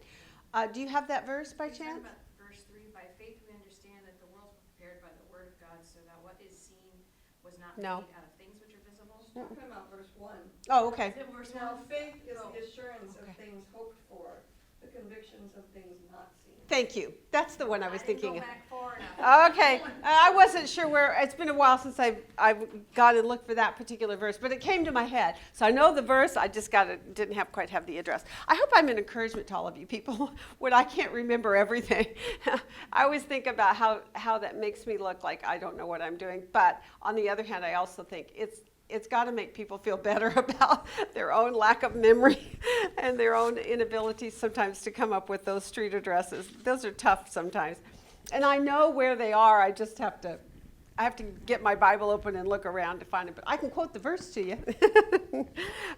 S1: Do you have that verse by
S4: Are you talking
S1: chance?
S4: about verse 3? By faith we understand that the world was prepared by the word of God, so that what is seen was not
S1: No.
S4: made out of things which are visible.
S5: Talking about verse 1.
S1: Oh, okay.
S4: Is it verse
S5: Now,
S4: 1?
S5: faith is
S4: Oh.
S5: the assurance
S1: Okay.
S5: of things hoped for, the convictions of things not seen.
S1: Thanking you. That's the one I was thinking
S4: I
S1: of.
S4: didn't go back far enough.
S1: Okay, I wasn't sure where, it's been a while since I've gone and looked for that particular verse, but it came to my head. So I know the verse, I just didn't quite have the address. I hope I'm an encouragement to all of you people when I can't remember everything. I always think about how that makes me look like I don't know what I'm doing, but on the other hand, I also think it's got to make people feel better about their own lack of memory and their own inability sometimes to come up with those street addresses. Those are tough sometimes. And I know where they are. I have to get my Bible open and look around to find it. But I can quote the verse to you.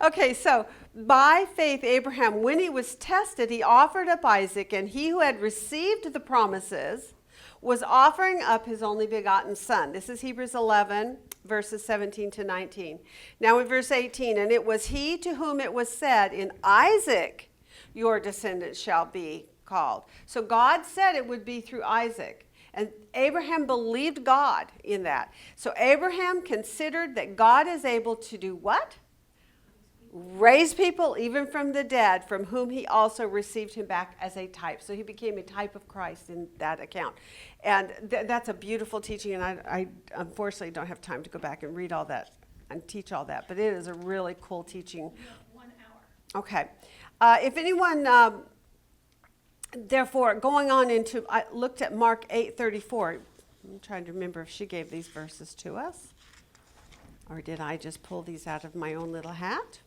S1: Okay, so by faith, Abraham, when he was tested, he offered up Isaac, and he who had received the promises was offering up his only begotten son. This is Hebrews 11, verses 17 to 19. Now in verse 18, and it was he to whom it was said, in Isaac your descendants shall be called. So God said it would be through Isaac. And Abraham believed God in that. So Abraham considered that God is able to do what? Raise people even from the dead, from whom he also received him back as a type. So he became a type of Christ in that account. And that's a beautiful teaching, and I unfortunately don't have time to go back and read all that and teach all that, but it is a really cool teaching.
S4: 1 hour.
S1: Okay. If anyone, therefore, going on into, I looked at Mark 8:34. I'm trying to remember if she gave these verses to us, or did I just pull these out of my own little hat?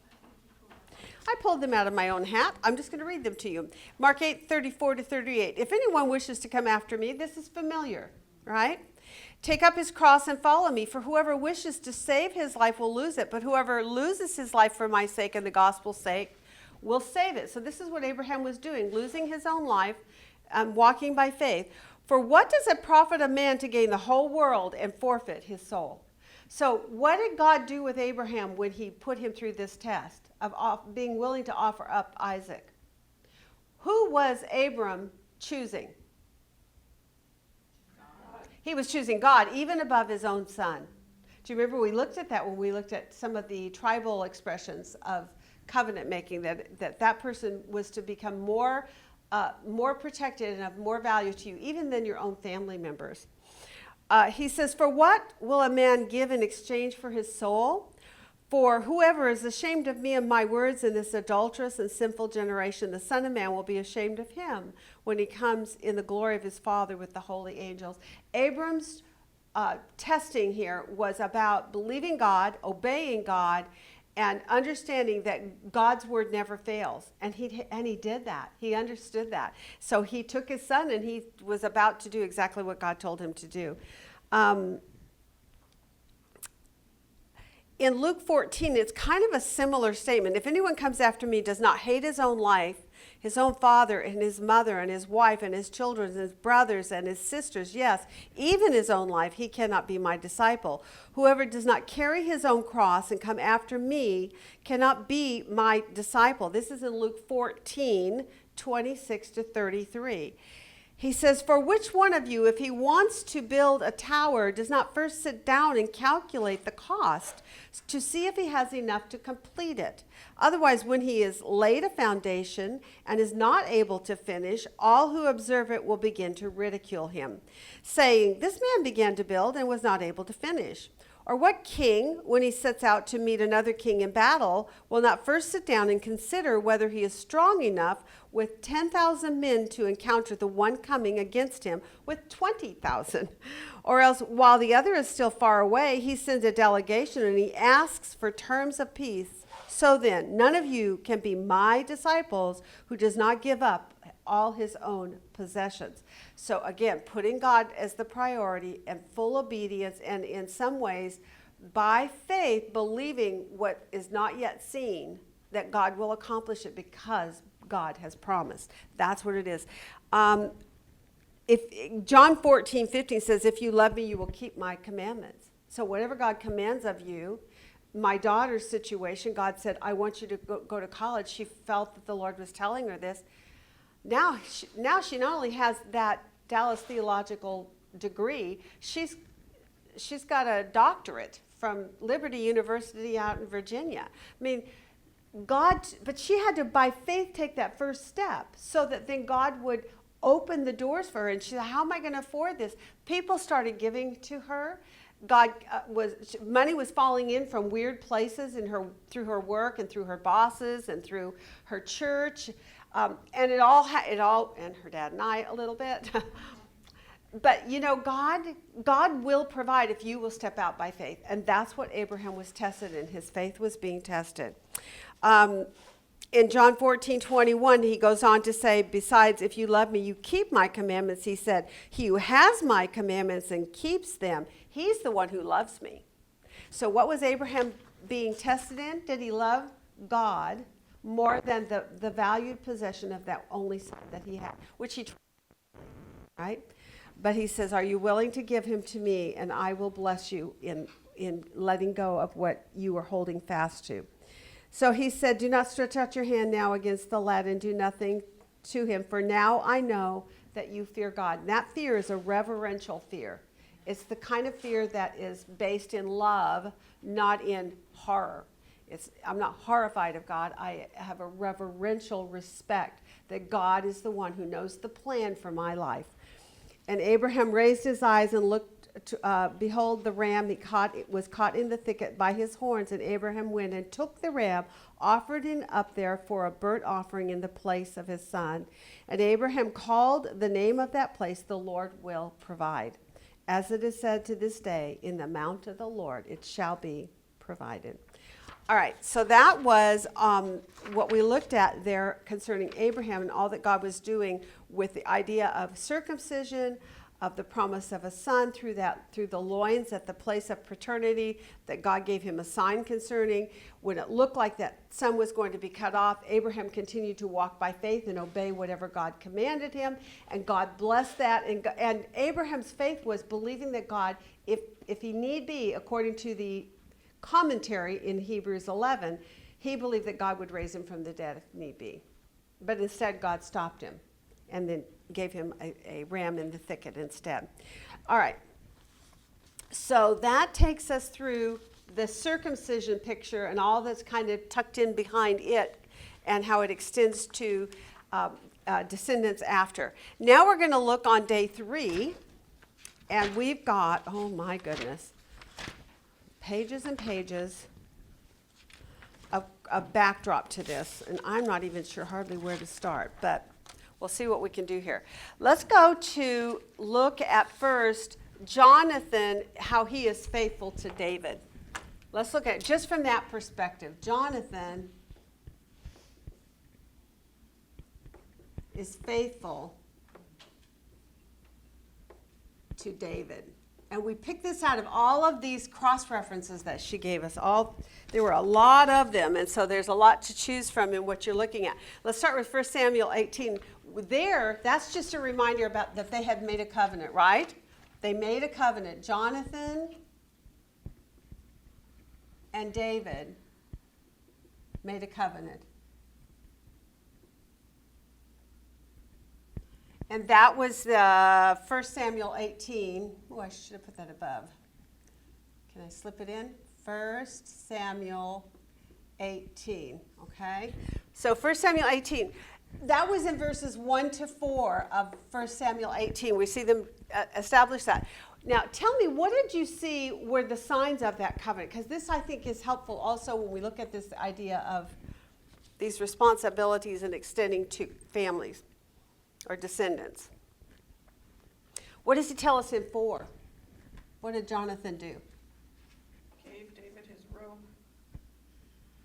S1: I pulled them out of my own hat. I'm just going to read them to you. Mark 8:34 to 38. If anyone wishes to come after me, this is familiar, right? Take up his cross and follow me, for whoever wishes to save his life will lose it, but whoever loses his life for my sake and the gospel's sake will save it. So this is what Abraham was doing, losing his own life, walking by faith. For what does it profit a man to gain the whole world and forfeit his soul? So what did God do with Abraham when he put him through this test of being willing to offer up Isaac? Who was Abram choosing?
S3: God.
S1: He was choosing God, even above his own son. Do you remember we looked at that when we looked at some of the tribal expressions of covenant making, that person was to become more protected and of more value to you, even than your own family members. He says, for what will a man give in exchange for his soul? For whoever is ashamed of me and my words in this adulterous and sinful generation, the Son of Man will be ashamed of him when he comes in the glory of his Father with the holy angels. Abram's testing here was about believing God, obeying God, and understanding that God's word never fails. And he did that. He understood that. So he took his son, and he was about to do exactly what God told him to do. In Luke 14, it's kind of a similar statement. If anyone comes after me, does not hate his own life, his own father and his mother and his wife and his children and his brothers and his sisters, yes, even his own life, he cannot be my disciple. Whoever does not carry his own cross and come after me cannot be my disciple. This is in Luke 14:26-33. He says, for which one of you, if he wants to build a tower, does not first sit down and calculate the cost to see if he has enough to complete it? Otherwise, when he has laid a foundation and is not able to finish, all who observe it will begin to ridicule him, saying, this man began to build and was not able to finish. Or what king, when he sets out to meet another king in battle, will not first sit down and consider whether he is strong enough with 10,000 men to encounter the one coming against him with 20,000? Or else, while the other is still far away, he sends a delegation and he asks for terms of peace. So then, none of you can be my disciples who does not give up all his own possessions. So again, putting God as the priority and full obedience, and in some ways, by faith, believing what is not yet seen, that God will accomplish it because God has promised. That's what it is. If John 14:15 says, if you love me, you will keep my commandments. So whatever God commands of you, my daughter's situation, God said, I want you to go to college. She felt that the Lord was telling her this. Now she not only has that Dallas theological degree, she's got a doctorate from Liberty University out in Virginia. I mean, but she had to, by faith, take that first step so that then God would open the doors for her. And she said, how am I going to afford this? People started giving to her. Money was falling in from weird places through her work and through her bosses and through her church. And it all, and her dad and I a little bit. But God will provide if you will step out by faith. And that's what Abraham was tested in. His faith was being tested. In John 14:21, he goes on to say, besides, if you love me, you keep my commandments. He said, he who has my commandments and keeps them, he's the one who loves me. So what was Abraham being tested in? Did he love God more than the valued possession of that only son that he had, which he tried, right? But he says, are you willing to give him to me, and I will bless you in letting go of what you are holding fast to. So he said, do not stretch out your hand now against the lad and do nothing to him, for now I know that you fear God. And that fear is a reverential fear. It's the kind of fear that is based in love, not in horror. I'm not horrified of God. I have a reverential respect that God is the one who knows the plan for my life. And Abraham raised his eyes and looked, behold, the ram was caught in the thicket by his horns. And Abraham went and took the ram, offered it up there for a burnt offering in the place of his son. And Abraham called the name of that place, the Lord will provide. As it is said to this day, in the mount of the Lord it shall be provided. All right, so that was what we looked at there concerning Abraham and all that God was doing with the idea of circumcision, of the promise of a son through the loins at the place of paternity, that God gave him a sign concerning. When it looked like that son was going to be cut off, Abraham continued to walk by faith and obey whatever God commanded him, and God blessed that. And Abraham's faith was believing that God, if he need be, according to the commentary in Hebrews 11, he believed that God would raise him from the dead if need be. But instead, God stopped him and then gave him a ram in the thicket instead. All right. So that takes us through the circumcision picture and all that's kind of tucked in behind it and how it extends to descendants after. Now we're going to look on day 3, and we've got, oh my goodness, pages and pages of backdrop to this, and I'm not even sure hardly where to start, but we'll see what we can do here. Let's go to look at first Jonathan, how he is faithful to David. Let's look at it just from that perspective. Jonathan is faithful to David. And we picked this out of all of these cross-references that she gave us. There were a lot of them, and so there's a lot to choose from in what you're looking at. Let's start with 1 Samuel 18. There, that's just a reminder about that they had made a covenant, right? They made a covenant. Jonathan and David made a covenant. And that was the 1 Samuel 18. Oh, I should have put that above. Can I slip it in? 1 Samuel 18, okay? So 1 Samuel 18. That was in verses 1 to 4 of 1 Samuel 18. We see them establish that. Now, tell me, what did you see were the signs of that covenant? Because this, I think, is helpful also when we look at this idea of these responsibilities and extending to families or descendants. What does he tell us in 4? What did Jonathan do?
S5: Gave David his robe,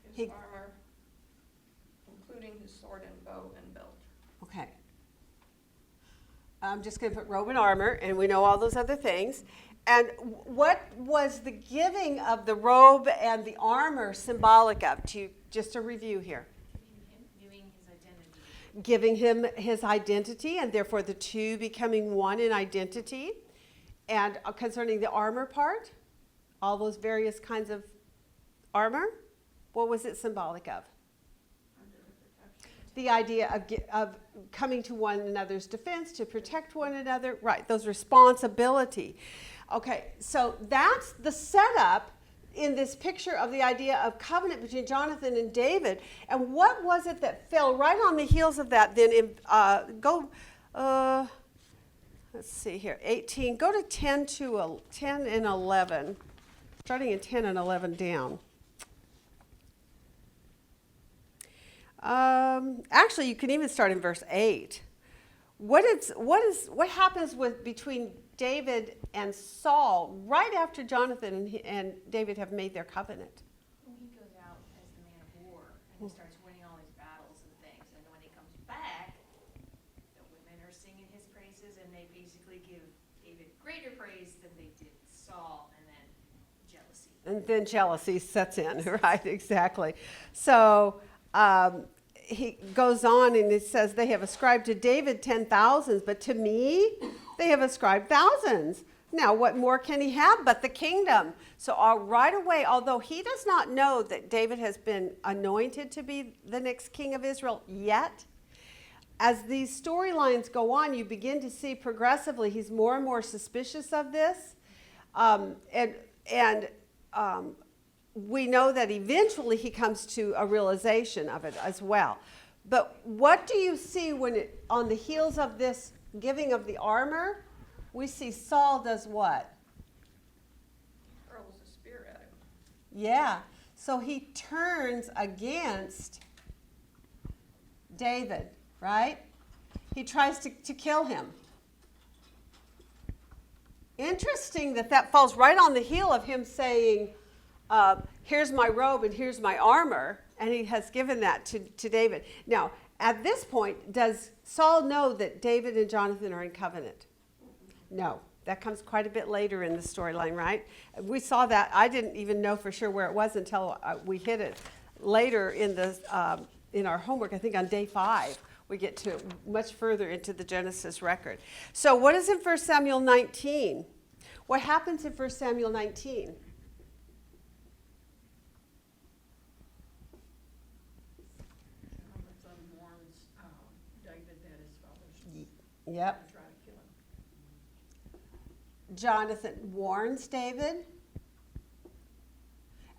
S5: his
S1: He-
S5: armor, including his sword and bow and belt.
S1: Okay. I'm just going to put robe and armor, and we know all those other things. And what was the giving of the robe and the armor symbolic of? Just to review here.
S4: Viewing his identity.
S1: Giving him his identity, and therefore the two becoming one in identity. And concerning the armor part, all those various kinds of armor, what was it symbolic of? The idea of coming to one another's defense, to protect one another, right, those responsibility. Okay, so that's the setup in this picture of the idea of covenant between Jonathan and David. And what was it that fell right on the heels of that then? Let's see here, 18, go to 10 and 11, starting in 10 and 11 down. Actually, you can even start in verse 8. What happens between David and Saul right after Jonathan and David have made their covenant?
S4: Well, he goes out as the man of war, and he starts winning all these battles and things. And when he comes back, the women are singing his praises, and they basically give David greater praise than they did Saul, and then jealousy.
S1: And then jealousy sets in, right? Exactly. So he goes on and it says, they have ascribed to David 10,000s, but to me, they have ascribed thousands. Now, what more can he have but the kingdom? So right away, although he does not know that David has been anointed to be the next king of Israel yet, as these storylines go on, you begin to see progressively he's more and more suspicious of this. We know that eventually he comes to a realization of it as well. But what do you see when on the heels of this giving of the armor, we see Saul does what?
S5: Hurls a spear at him.
S1: Yeah. So he turns against David, right? He tries to kill him. Interesting that falls right on the heel of him saying, here's my robe and here's my armor, and he has given that to David. Now, at this point, does Saul know that David and Jonathan are in covenant? No. That comes quite a bit later in the storyline, right? We saw that. I didn't even know for sure where it was until we hit it later in our homework. I think on day 5, we get to much further into the Genesis record. So what is in 1 Samuel 19? What happens in 1 Samuel 19?
S3: Jonathan warns David that his father's
S1: Yep.
S3: going to try to kill him.
S1: Jonathan warns David,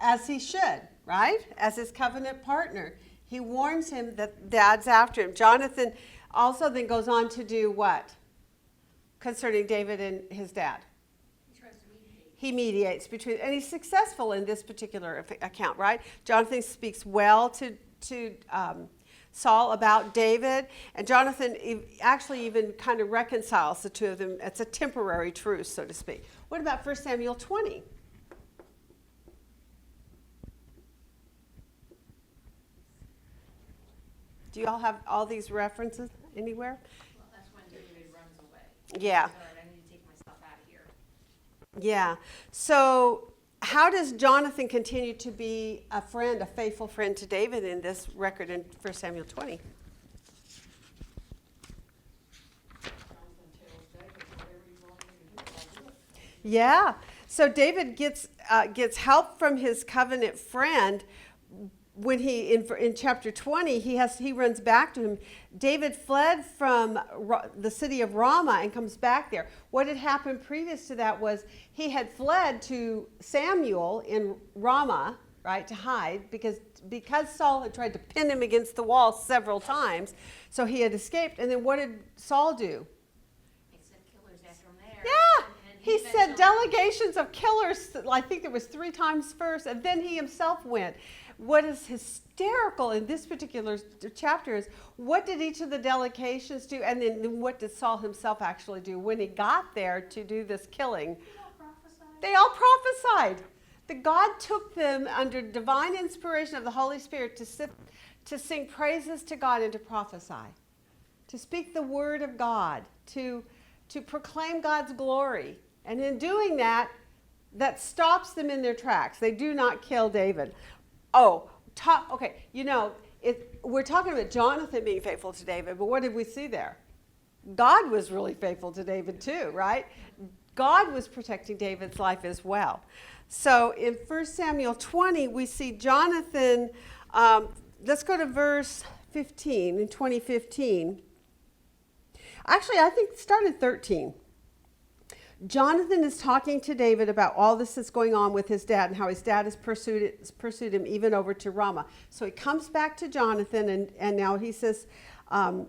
S1: as he should, right? As his covenant partner. He warns him that Dad's after him. Jonathan also then goes on to do what? Concerning David and his dad.
S4: He tries to mediate.
S1: He mediates between, and he's successful in this particular account, right? Jonathan speaks well to Saul about David, and Jonathan actually even kind of reconciles the two of them. It's a temporary truce, so to speak. What about 1 Samuel 20? Do you all have all these references anywhere?
S4: Well, that's when David runs away.
S1: Yeah.
S4: All right, I need to take myself out of here.
S1: Yeah. So how does Jonathan continue to be a friend, a faithful friend to David in this record in 1 Samuel 20?
S3: Jonathan tells David, whatever you want me to do, I'll do it.
S1: Yeah. So David gets help from his covenant friend when he in chapter 20 he runs back to him. David fled from the city of Ramah and comes back there. What had happened previous to that was he had fled to Samuel in Ramah, right, to hide because Saul had tried to pin him against the wall several times. So he had escaped. And then what did Saul do?
S4: He sent killers after him there.
S1: Yeah.
S4: And
S1: He
S4: eventually-
S1: sent delegations of killers, I think there was 3 times first, and then he himself went. What is hysterical in this particular chapter is what did each of the delegations do, and then what did Saul himself actually do when he got there to do this killing? They all prophesied. That God took them under divine inspiration of the Holy Spirit to sing praises to God and to prophesy, to speak the word of God, to proclaim God's glory. And in doing that, that stops them in their tracks. They do not kill David. Oh, okay, we're talking about Jonathan being faithful to David, but what did we see there? God was really faithful to David too, right? God was protecting David's life as well. So in 1 Samuel 20, we see Jonathan, let's go to verse 15, in 2015. Actually, I think start in 13. Jonathan is talking to David about all this that's going on with his dad and how his dad has pursued him even over to Ramah. So he comes back to Jonathan and now he says and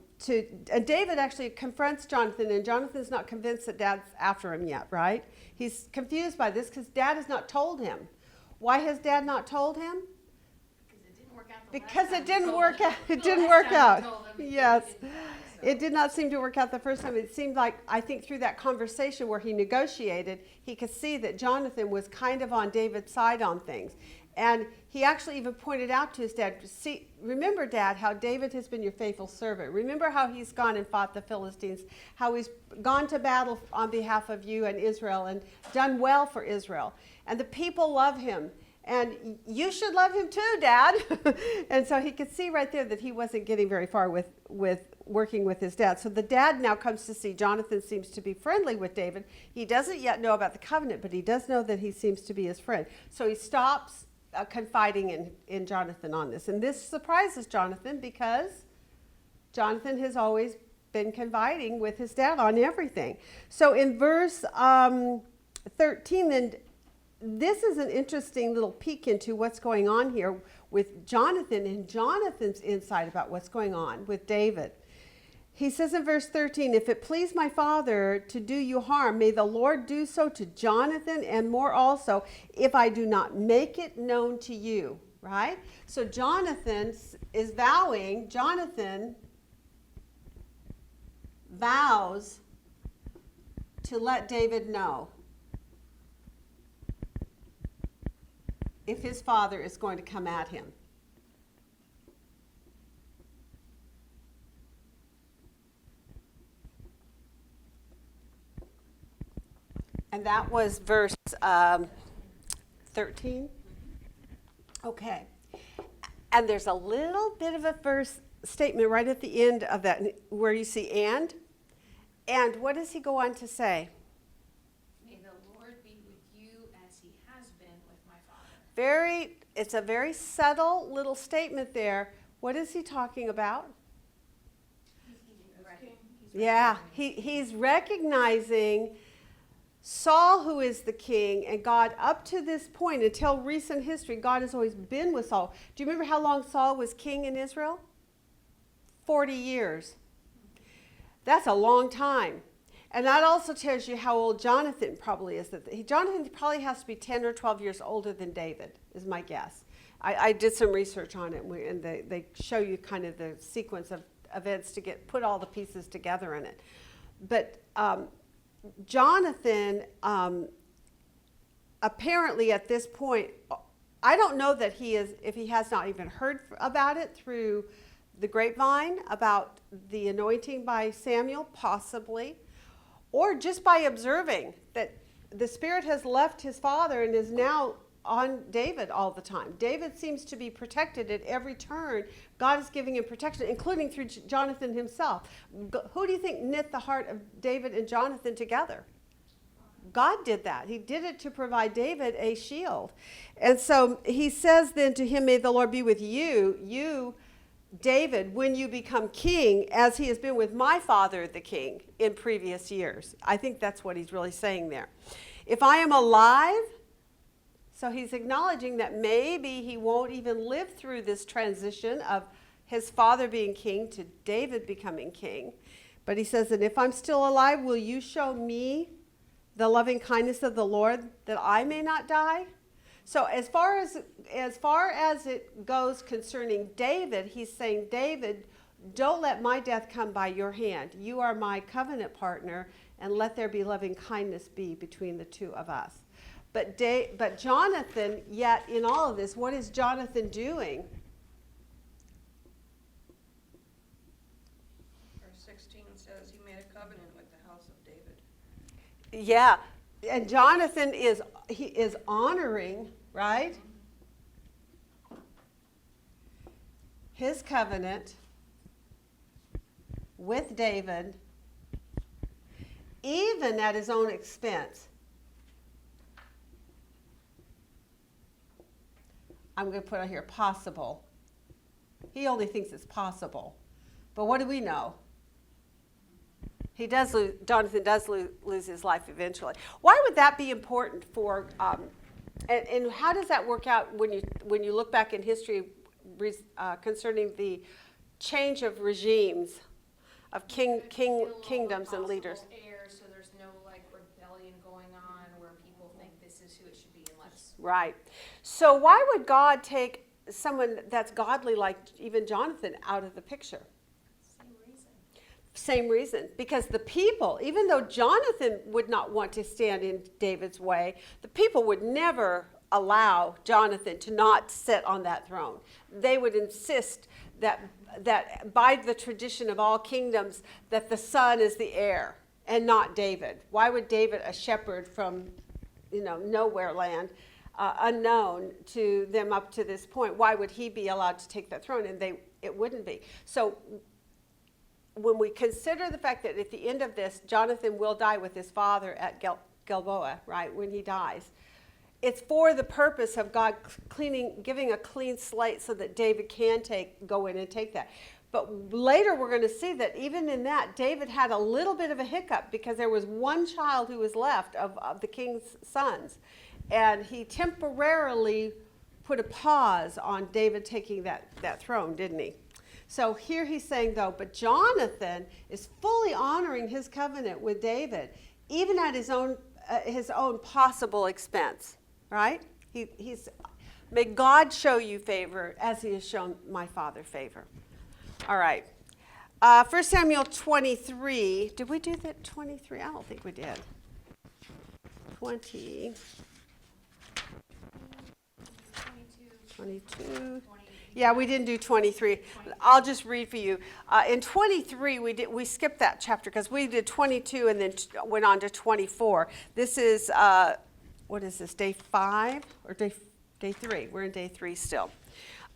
S1: David actually confronts Jonathan, and Jonathan's not convinced that dad's after him yet, right? He's confused by this because dad has not told him. Why has dad not told him?
S4: Because it didn't work out.
S1: Because it didn't work out. It didn't work out. Yes. It did not seem to work out the first time. It seemed like, I think through that conversation where he negotiated, he could see that Jonathan was kind of on David's side on things. And he actually even pointed out to his dad, see, remember, Dad, how David has been your faithful servant. Remember how he's gone and fought the Philistines, how he's gone to battle on behalf of you and Israel and done well for Israel. And the people love him. And you should love him too, Dad. And so he could see right there that he wasn't getting very far with working with his dad. So the dad now comes to see Jonathan seems to be friendly with David. He doesn't yet know about the covenant, but he does know that he seems to be his friend. So he stops confiding in Jonathan on this. And this surprises Jonathan because Jonathan has always been confiding with his dad on everything. So in verse 13, then, this is an interesting little peek into what's going on here with Jonathan and Jonathan's insight about what's going on with David. He says in verse 13, if it please my father to do you harm, may the Lord do so to Jonathan and more also, if I do not make it known to you, right? So Jonathan is vowing, Jonathan vows to let David know if his father is going to come at him. And that was verse 13. Okay. And there's a little bit of a verse statement right at the end of that where you see and. And what does he go on to say?
S4: May the Lord be with you as he has been with my father.
S1: It's a very subtle little statement there. What is he talking about? Yeah, he's recognizing Saul, who is the king, and God, up to this point, until recent history, God has always been with Saul. Do you remember how long Saul was king in Israel? 40 years. That's a long time. And that also tells you how old Jonathan probably is. Jonathan probably has to be 10 or 12 years older than David, is my guess. I did some research on it, and they show you kind of the sequence of events to put all the pieces together in it. But Jonathan, apparently at this point, I don't know that if he has not even heard about it through the grapevine, about the anointing by Samuel, possibly, or just by observing that the Spirit has left his father and is now on David all the time. David seems to be protected at every turn. God is giving him protection, including through Jonathan himself. Who do you think knit the heart of David and Jonathan together? God did that. He did it to provide David a shield. And so he says then to him, may the Lord be with you, David, when you become king, as he has been with my father, the king, in previous years. I think that's what he's really saying there. If I am alive, so he's acknowledging that maybe he won't even live through this transition of his father being king to David becoming king. But he says, and if I'm still alive, will you show me the loving kindness of the Lord that I may not die? So as far as it goes concerning David, he's saying, David, don't let my death come by your hand. You are my covenant partner, and let there be loving kindness be between the two of us. But Jonathan, yet in all of this, what is Jonathan doing?
S5: Verse 16 says he made a covenant with the house of David.
S1: Yeah, and Jonathan is honoring, right? His covenant with David, even at his own expense. I'm going to put on here possible. He only thinks it's possible. But what do we know? Jonathan does lose his life eventually. Why would that be important for, and how does that work out when you look back in history concerning the change of regimes, of kingdoms and leaders?
S4: Heirs, so there's no like rebellion going on where people think this is who it should be unless.
S1: Right. So why would God take someone that's godly like even Jonathan out of the picture? Same reason. Because the people, even though Jonathan would not want to stand in David's way, the people would never allow Jonathan to not sit on that throne. They would insist that by the tradition of all kingdoms, that the son is the heir and not David. Why would David, a shepherd from nowhere land, unknown to them up to this point, why would he be allowed to take that throne? And it wouldn't be. So when we consider the fact that at the end of this, Jonathan will die with his father at Gilboa, right, when he dies, it's for the purpose of God giving a clean slate so that David can go in and take that. But later we're going to see that even in that, David had a little bit of a hiccup because there was one child who was left of the king's sons. And he temporarily put a pause on David taking that throne, didn't he? So here he's saying, though, but Jonathan is fully honoring his covenant with David, even at his own possible expense, right? He's may God show you favor as he has shown my father favor. All right. 1 Samuel 23. Did we do that 23? I don't think we did. 22. Yeah, we didn't do 23. I'll just read for you. In 23, we skipped that chapter because we did 22 and then went on to 24. This is, what is this, day 5 or day 3? We're in day 3 still.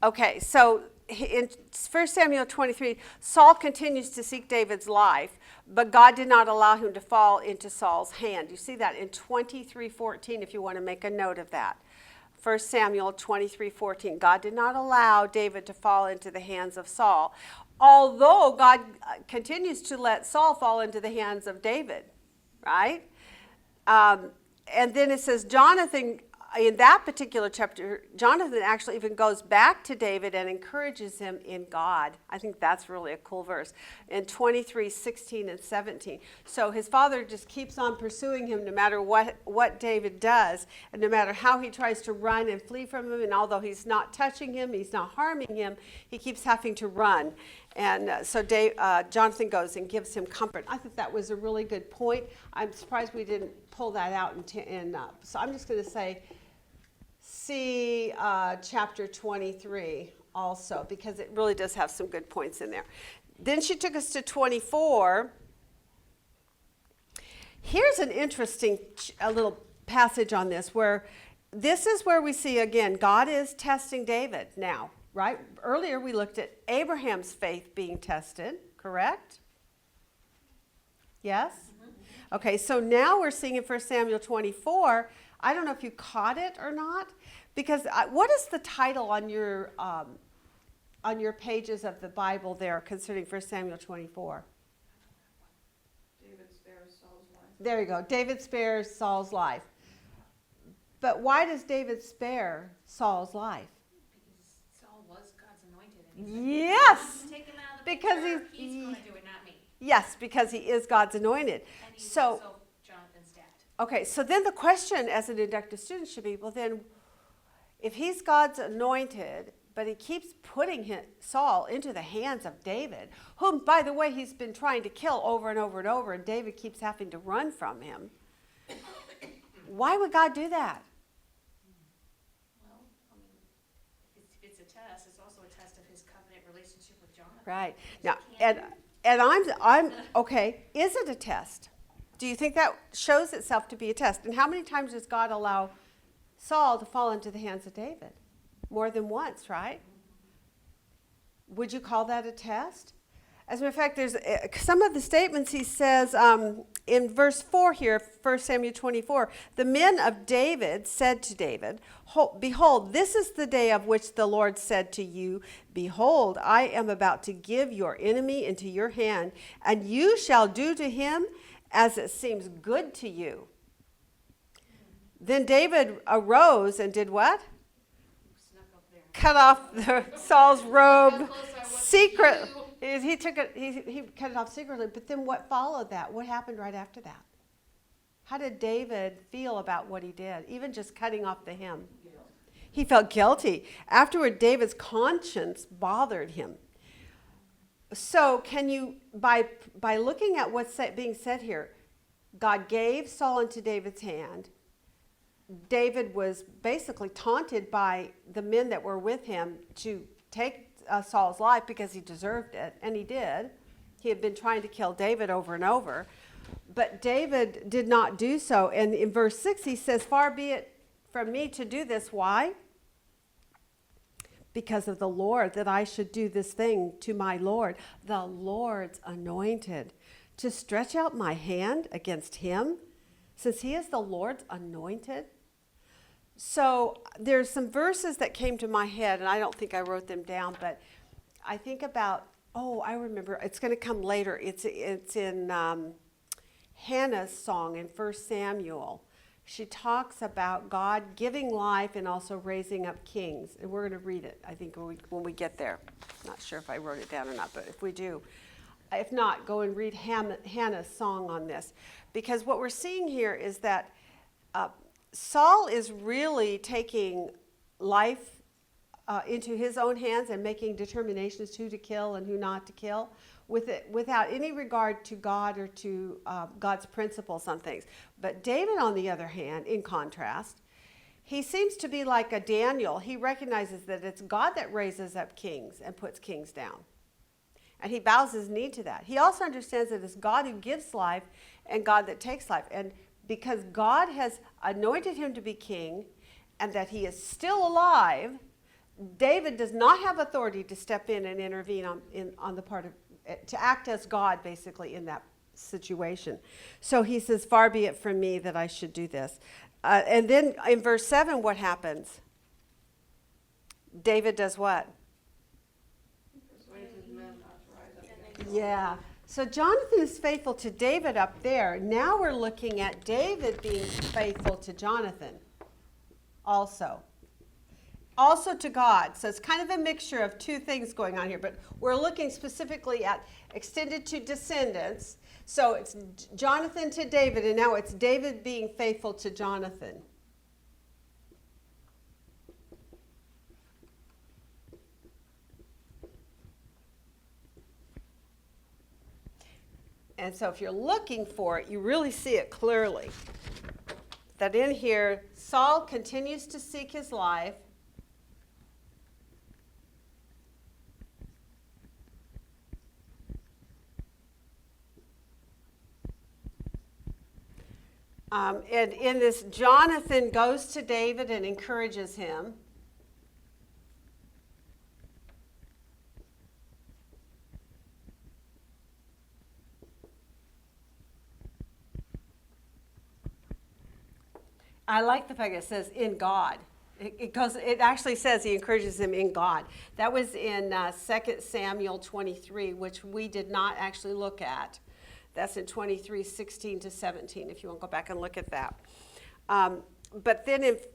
S1: Okay, so in 1 Samuel 23, Saul continues to seek David's life, but God did not allow him to fall into Saul's hand. You see that in 23:14 if you want to make a note of that. 1 Samuel 23:14. God did not allow David to fall into the hands of Saul, although God continues to let Saul fall into the hands of David, right? And then it says Jonathan, in that particular chapter, Jonathan actually even goes back to David and encourages him in God. I think that's really a cool verse. In 23:16 and 17. So his father just keeps on pursuing him no matter what David does, and no matter how he tries to run and flee from him, and although he's not touching him, he's not harming him, he keeps having to run. And so Jonathan goes and gives him comfort. I think that was a really good point. I'm surprised we didn't pull that out. So I'm just going to say, see chapter 23 also, because it really does have some good points in there. Then she took us to 24. Here's an interesting a little passage on this where this is where we see again God is testing David now, right? Earlier we looked at Abraham's faith being tested, correct? Yes? Okay, so now we're seeing in 1 Samuel 24. I don't know if you caught it or not, because what is the title on your pages of the Bible there concerning 1 Samuel 24?
S5: David spares Saul's life.
S1: There you go. David spares Saul's life. But why does David spare Saul's life?
S4: Because Saul was God's anointed. And he's like,
S1: Yes!
S4: take him out of the
S1: Because
S4: picture. He's going to do it, not me.
S1: Yes, because he is God's anointed.
S4: And he's
S1: So,
S4: also Jonathan's dad.
S1: okay, so then the question as an inductive student should be, well then, if he's God's anointed, but he keeps putting Saul into the hands of David, whom, by the way, he's been trying to kill over and over and over, and David keeps having to run from him, why would God do that?
S4: Well, I mean, it's a test. It's also a test of his covenant relationship with Jonathan.
S1: Right.
S4: Because
S1: Now,
S4: he can't-
S1: and I'm okay, is it a test? Do you think that shows itself to be a test? And how many times does God allow Saul to fall into the hands of David? More than once, right? Would you call that a test? As a matter of fact, there's some of the statements he says in verse 4 here, 1 Samuel 24. The men of David said to David, behold, this is the day of which the Lord said to you, behold, I am about to give your enemy into your hand, and you shall do to him as it seems good to you. Then David arose and did what?
S4: Snuck up there.
S1: Cut off Saul's robe.
S4: How close I was to
S1: Secret.
S4: you.
S1: He took it. He cut it off secretly. But then what followed that? What happened right after that? How did David feel about what he did? Even just cutting off the hem. He felt guilty. Afterward, David's conscience bothered him. So can you, by looking at what's being said here, God gave Saul into David's hand. David was basically taunted by the men that were with him to take Saul's life because he deserved it, and he did. He had been trying to kill David over and over, but David did not do so. And in verse 6 he says, far be it from me to do this. Why? Because of the Lord, that I should do this thing to my Lord, the Lord's anointed, to stretch out my hand against him, since he is the Lord's anointed. So there's some verses that came to my head, and I don't think I wrote them down, but I think about, I remember, it's going to come later. It's in Hannah's song in 1 Samuel. She talks about God giving life and also raising up kings. And we're going to read it, I think, when we get there. Not sure if I wrote it down or not, but if we do. If not, go and read Hannah's song on this. Because what we're seeing here is that Saul is really taking life into his own hands and making determinations who to kill and who not to kill, without any regard to God or to God's principles on things. But David, on the other hand, in contrast, he seems to be like a Daniel. He recognizes that it's God that raises up kings and puts kings down. And he bows his knee to that. He also understands that it's God who gives life and God that takes life. And because God has anointed him to be king and that he is still alive, David does not have authority to step in and intervene on the part of, to act as God basically in that situation. So he says, far be it from me that I should do this. And then in verse 7, what happens? David does what?
S5: Persuades his men not to rise up against
S1: Yeah. So Jonathan is faithful to David up there. Now we're looking at David being faithful to Jonathan also. Also to God. So it's kind of a mixture of two things going on here, but we're looking specifically at extended to descendants. So it's Jonathan to David, and now it's David being faithful to Jonathan. And so if you're looking for it, you really see it clearly. That in here, Saul continues to seek his life. And in this, Jonathan goes to David and encourages him. I like the fact it says in God. It actually says he encourages him in God. That was in 2 Samuel 23, which we did not actually look at. That's in 23, 16 to 17, if you want to go back and look at that. But then if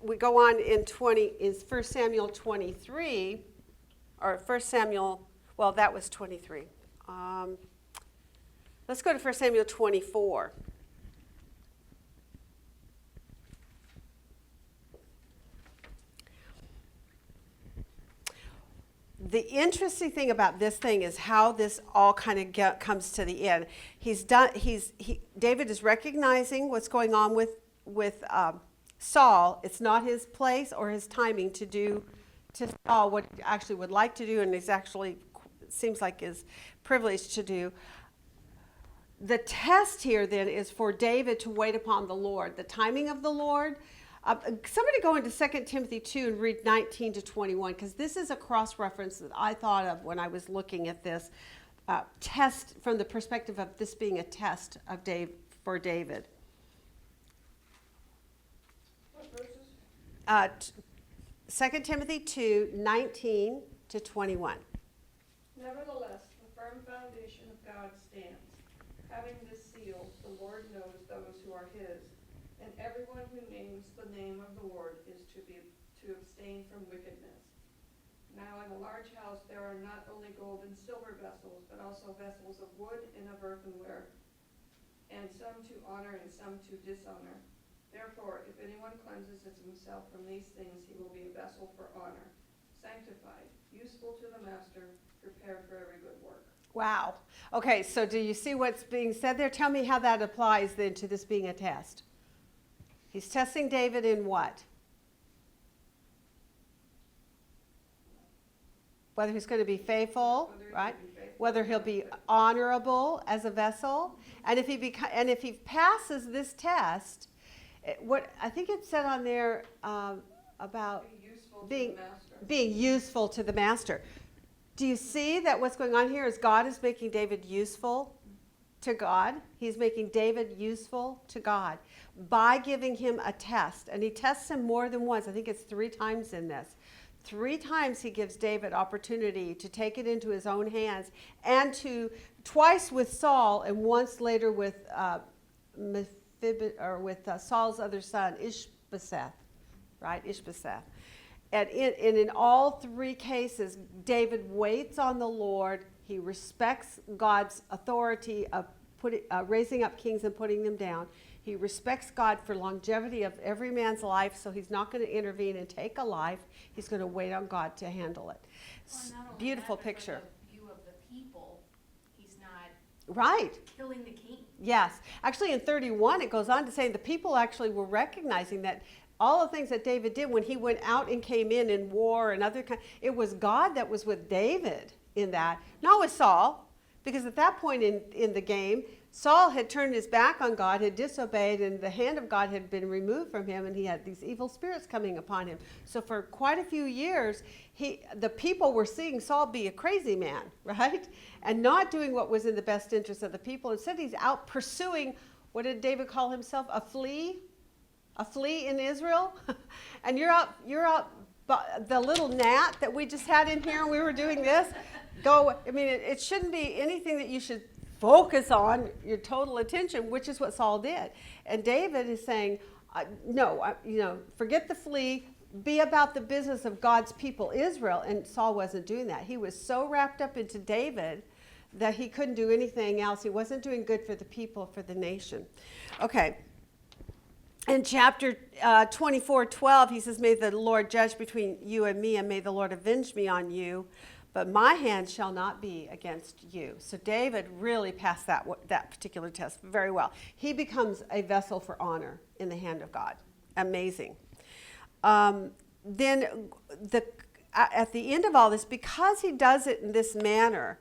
S1: we go on in 1 Samuel 23, or 1 Samuel, well, that was 23. Let's go to 1 Samuel 24. The interesting thing about this thing is how this all kind of comes to the end. David is recognizing what's going on with Saul. It's not his place or his timing to do to Saul what he actually would like to do, and he's actually seems like is privileged to do. The test here then is for David to wait upon the Lord, the timing of the Lord. Somebody go into 2 Timothy 2 and read 19 to 21, because this is a cross-reference that I thought of when I was looking at this test from the perspective of this being a test of for David.
S5: What verses?
S1: 2 Timothy 2, 19 to 21.
S5: Nevertheless, the firm foundation of God stands. Having this seal, the Lord knows those who are his, and everyone who names the name of the Lord is to abstain from wickedness. Now in a large house there are not only gold and silver vessels, but also vessels of wood and of earthenware, and some to honor and some to dishonor. Therefore, if anyone cleanses himself from these things, he will be a vessel for honor, sanctified, useful to the master, prepared for every good work.
S1: Wow. Okay, so do you see what's being said there? Tell me how that applies then to this being a test. He's testing David in what? Whether he's going to be faithful, right? Whether he'll be honorable as a vessel, and if he passes this test, what I think it said on there about being useful to the master. Do you see that what's going on here is God is making David useful to God? He's making David useful to God by giving him a test, and he tests him more than once. I think it's 3 times in this. 3 times he gives David opportunity to take it into his own hands, and twice with Saul and once later with Saul's other son, Ishbosheth, right? Ishbosheth. And in all 3 cases, David waits on the Lord. He respects God's authority of raising up kings and putting them down. He respects God for longevity of every man's life, so he's not going to intervene and take a life. He's going to wait on God to handle it.
S4: Well, not only
S1: Beautiful
S4: that, but
S1: picture.
S4: from the view of the people, he's not
S1: Right.
S4: killing the king.
S1: Yes. Actually, in 31, it goes on to say the people actually were recognizing that all the things that David did when he went out and came in war and other kind, it was God that was with David in that, not with Saul, because at that point in the game, Saul had turned his back on God, had disobeyed, and the hand of God had been removed from him, and he had these evil spirits coming upon him. So for quite a few years, the people were seeing Saul be a crazy man, right? And not doing what was in the best interest of the people. Instead, he's out pursuing, what did David call himself? A flea? A flea in Israel? And you're out, the little gnat that we just had in here, and we were doing this. It shouldn't be anything that you should focus on your total attention, which is what Saul did. And David is saying, forget the flea, be about the business of God's people, Israel. And Saul wasn't doing that. He was so wrapped up into David that he couldn't do anything else. He wasn't doing good for the people, for the nation. Okay. In chapter 24:12, he says, may the Lord judge between you and me, and may the Lord avenge me on you. But my hand shall not be against you. So David really passed that particular test very well. He becomes a vessel for honor in the hand of God. Amazing. Then at the end of all this, because he does it in this manner,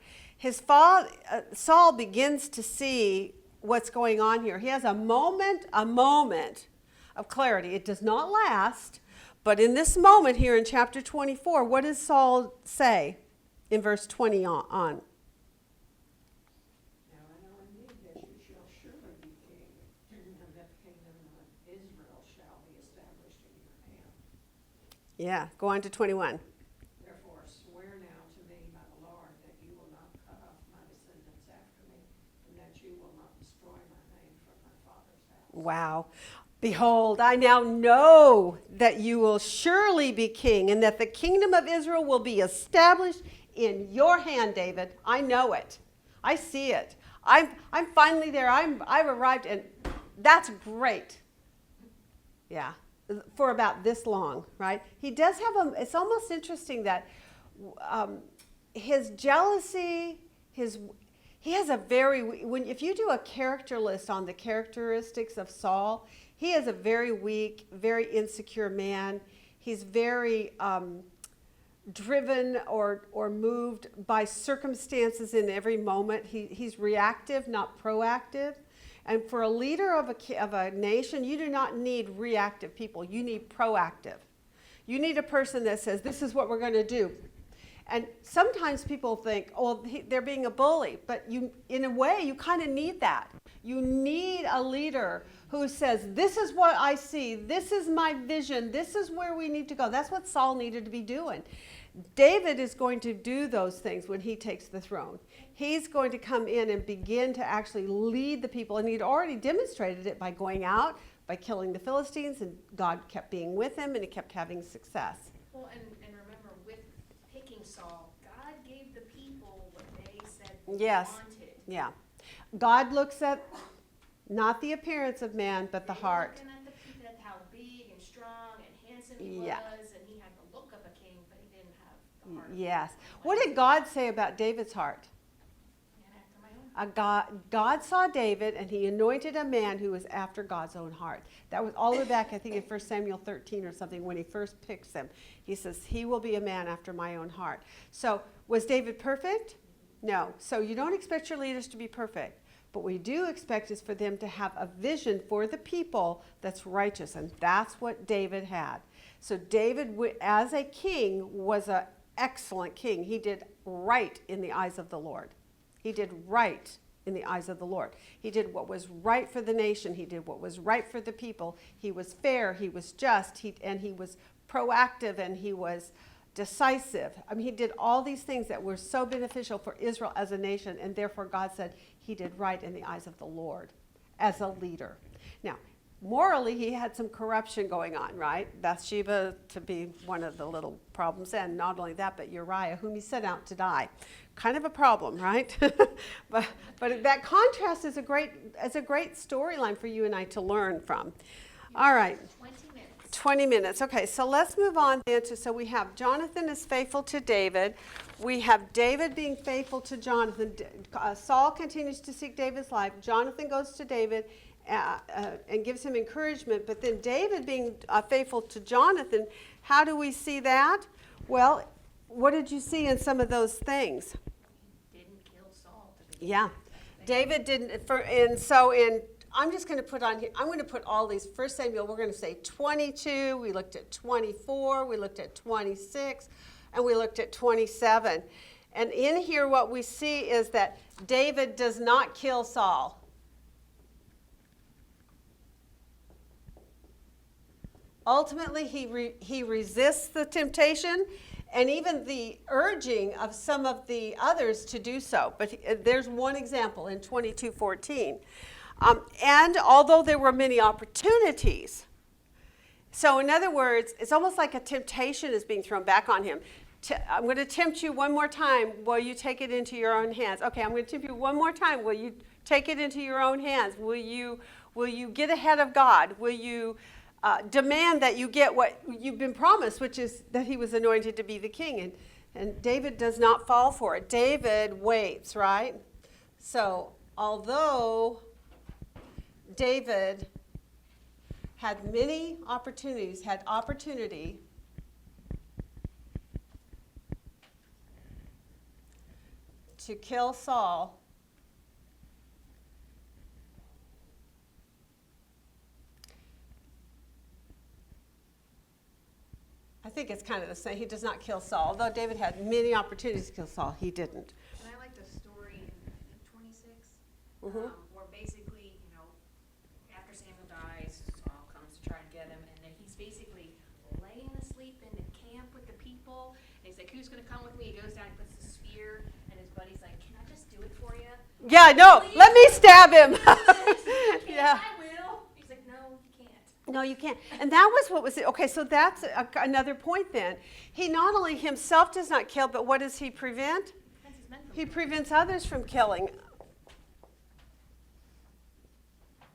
S1: Saul begins to see what's going on here. He has a moment of clarity. It does not last, but in this moment here in chapter 24, what does Saul say in verse 20 on?
S3: Now I know indeed that you shall surely be king, and that the kingdom of Israel shall be established in your hand.
S1: Yeah, go on to 21.
S3: Therefore swear now to me by the Lord that you will not cut off my descendants after me, and that you will not destroy my name from my father's house.
S1: Wow. Behold, I now know that you will surely be king, and that the kingdom of Israel will be established in your hand, David. I know it. I see it. I'm finally there. I've arrived, and that's great. Yeah, for about this long, right? He does have it's almost interesting that his jealousy, he has a if you do a character list on the characteristics of Saul, he is a very weak, very insecure man. He's very driven or moved by circumstances in every moment. He's reactive, not proactive. And for a leader of a nation, you do not need reactive people. You need proactive. You need a person that says, this is what we're going to do. And sometimes people think, oh, they're being a bully. But in a way, you kind of need that. You need a leader who says, this is what I see. This is my vision. This is where we need to go. That's what Saul needed to be doing. David is going to do those things when he takes the throne. He's going to come in and begin to actually lead the people. And he'd already demonstrated it by going out, by killing the Philistines, and God kept being with him, and he kept having success.
S4: Well, and remember, with picking Saul, God gave the people what they said
S1: Yes.
S4: they wanted.
S1: Yeah. God looks at not the appearance of man, but the
S4: They
S1: heart.
S4: were looking at how big and strong and handsome he
S1: Yeah.
S4: was, and he had the look of a king, but he didn't have the heart.
S1: Yes. What did God say about David's heart?
S4: Man after my own.
S1: God saw David, and he anointed a man who was after God's own heart. That was all the way back, I think, in 1 Samuel 13 or something, when he first picks him. He says, he will be a man after my own heart. So was David perfect? No. So you don't expect your leaders to be perfect. But what we do expect is for them to have a vision for the people that's righteous. And that's what David had. So David, as a king, was an excellent king. He did right in the eyes of the Lord. He did right in the eyes of the Lord. He did what was right for the nation. He did what was right for the people. He was fair. He was just. And he was proactive, and he was decisive. I mean, he did all these things that were so beneficial for Israel as a nation, and therefore God said he did right in the eyes of the Lord as a leader. Now, morally, he had some corruption going on, right? Bathsheba to be one of the little problems, and not only that, but Uriah, whom he sent out to die. Kind of a problem, right? but that contrast is a great storyline for you and I to learn from. All right.
S4: 20 minutes.
S1: 20 minutes. Okay, so let's move on then to, so we have Jonathan is faithful to David. We have David being faithful to Jonathan. Saul continues to seek David's life. Jonathan goes to David and gives him encouragement. But then David being faithful to Jonathan, how do we see that? Well, what did you see in some of those things?
S4: Didn't kill Saul to begin
S1: Yeah,
S4: with.
S1: David didn't. I'm just going to put on here, I'm going to put all these, 1 Samuel, we're going to say 22, we looked at 24, we looked at 26, and we looked at 27. And in here what we see is that David does not kill Saul. Ultimately, he resists the temptation and even the urging of some of the others to do so. But there's one example in 22:14. And although there were many opportunities, so in other words, it's almost like a temptation is being thrown back on him. I'm going to tempt you one more time. Will you take it into your own hands? Okay, I'm going to tempt you one more time. Will you take it into your own hands? Will you get ahead of God? Will you demand that you get what you've been promised, which is that he was anointed to be the king? And David does not fall for it. David waits, right? So although David had many opportunities, had opportunity to kill Saul, think it's kind of the same. He does not kill Saul. Although David had many opportunities to kill Saul, he didn't.
S4: And I like the story in, I think, 26,
S1: Mhm.
S4: where basically, after Samuel dies, Saul comes to try and get him, and then he's basically laying asleep in the camp with the people, and he's like, who's going to come with me? He goes down, he puts the spear, and his buddy's like, can I just do it for you?
S1: Yeah, no, let me stab him.
S4: Yeah. I will. He's like, no, you can't.
S1: No, you can't. And that was what was it. Okay, so that's another point then. He not only himself does not kill, but what does he prevent?
S4: Prevents his men from
S1: He prevents others from killing.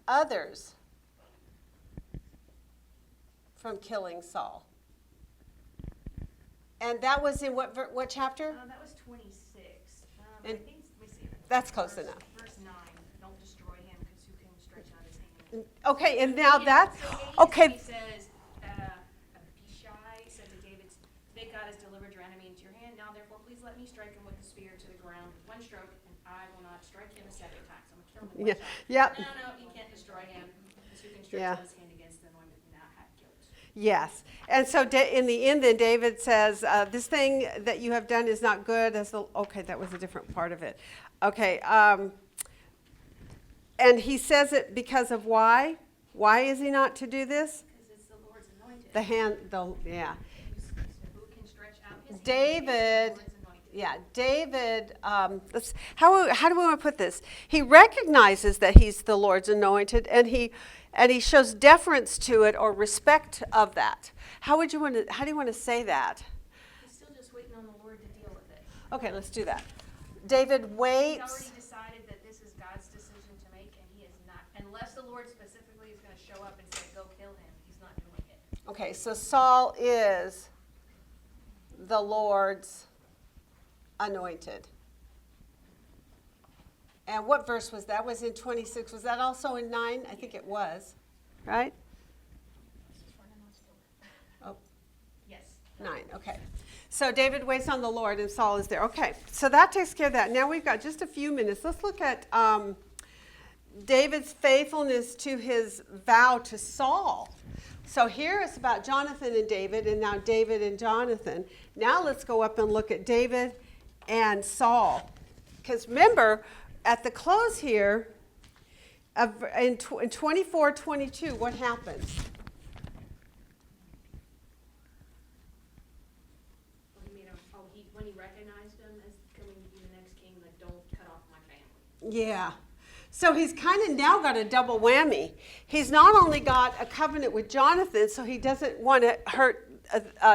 S1: Others from killing Saul. And that was in what chapter?
S4: That was 26.
S1: And
S4: I think, let me see.
S1: that's close
S4: Verse-
S1: enough.
S4: Verse 9, don't destroy him, because who can stretch out his hand?
S1: Okay, and now that's,
S4: So David
S1: okay,
S4: says, Abishai said to David, today God has delivered your enemy into your hand. Now therefore, please let me strike him with the spear to the ground with one stroke, and I will not strike him a second time. So I'm going to kill him with one shot.
S1: yeah.
S4: No, you can't destroy him, because who can stretch
S1: Yeah.
S4: out his hand against the anointed and not have guilt?
S1: Yes. And so in the end, then David says, this thing that you have done is not good. Okay, that was a different part of it. Okay. And he says it because of why? Why is he not to do this?
S4: Because it's the Lord's anointed.
S1: Yeah.
S4: Who can stretch out his hand
S1: David,
S4: against the Lord's anointed?
S1: yeah, David, how do we want to put this? He recognizes that he's the Lord's anointed, and he shows deference to it or respect of that. How do you want to say that?
S4: He's still just waiting on the Lord to deal with it.
S1: Okay, let's do that. David
S4: He's
S1: waits.
S4: already decided that this is God's decision to make, and he is not, unless the Lord specifically is going to show up and say, go kill him, he's not doing it.
S1: Okay, so Saul is the Lord's anointed. And what verse was that? Was in 26. Was that also in 9? I think it was. Right? Oh,
S4: Yes.
S1: 9. Okay. So David waits on the Lord and Saul is there. Okay. So that takes care of that. Now we've got just a few minutes. Let's look at David's faithfulness to his vow to Saul. So here it's about Jonathan and David, and now David and Jonathan. Now let's go up and look at David and Saul. Because remember, at the close here, in 24:22, what happens?
S4: When he recognized him as coming to be the next king, like, don't cut off my family.
S1: Yeah. So he's kind of now got a double whammy. He's not only got a covenant with Jonathan, so he doesn't want to hurt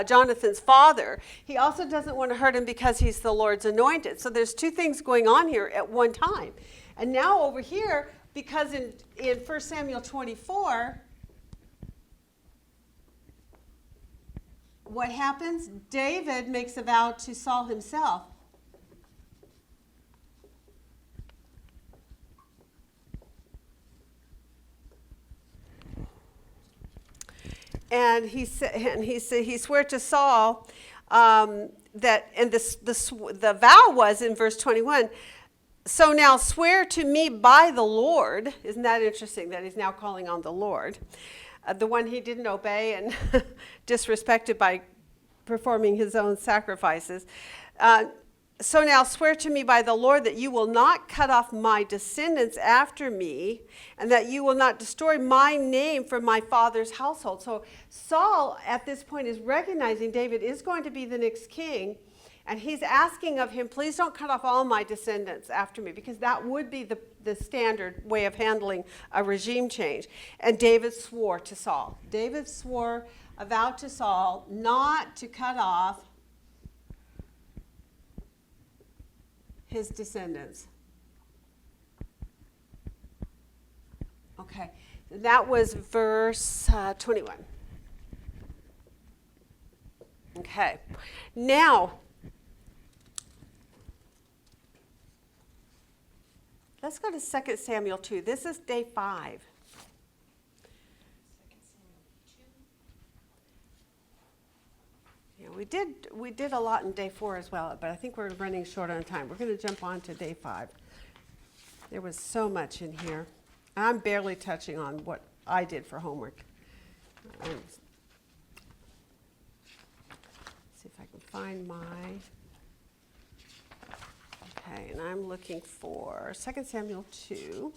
S1: Jonathan's father. He also doesn't want to hurt him because he's the Lord's anointed. So there's two things going on here at one time. And now over here, because in 1 Samuel 24, what happens? David makes a vow to Saul himself. And he swore to Saul that, and the vow was in verse 21. So now swear to me by the Lord. Isn't that interesting that he's now calling on the Lord, the one he didn't obey and disrespected by performing his own sacrifices. So now swear to me by the Lord that you will not cut off my descendants after me, and that you will not destroy my name from my father's household. So Saul at this point is recognizing David is going to be the next king, and he's asking of him, please don't cut off all my descendants after me, because that would be the standard way of handling a regime change. And David swore to Saul. David swore a vow to Saul not to cut off his descendants. Okay, that was verse 21. Okay, now let's go to 2 Samuel 2. This is day 5.
S4: 2 Samuel 2.
S1: Yeah, we did a lot in day 4 as well, but I think we're running short on time. We're going to jump on to day 5. There was so much in here. I'm barely touching on what I did for homework. see if I can find my. Okay, and I'm looking for 2 Samuel 2.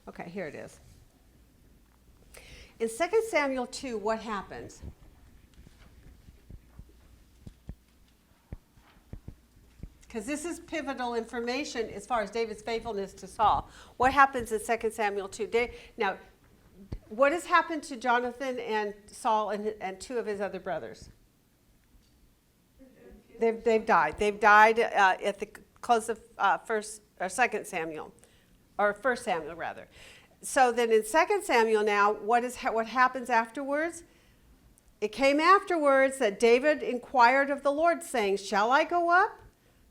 S1: Okay, here it is. In 2 Samuel 2, what happens? Because this is pivotal information as far as David's faithfulness to Saul. What happens in 2 Samuel 2? Now, what has happened to Jonathan and Saul and two of his other brothers? They've died. They've died at the close of 2 Samuel, or 1 Samuel rather. So then in 2 Samuel now, what happens afterwards? It came afterwards that David inquired of the Lord, saying, "Shall I go up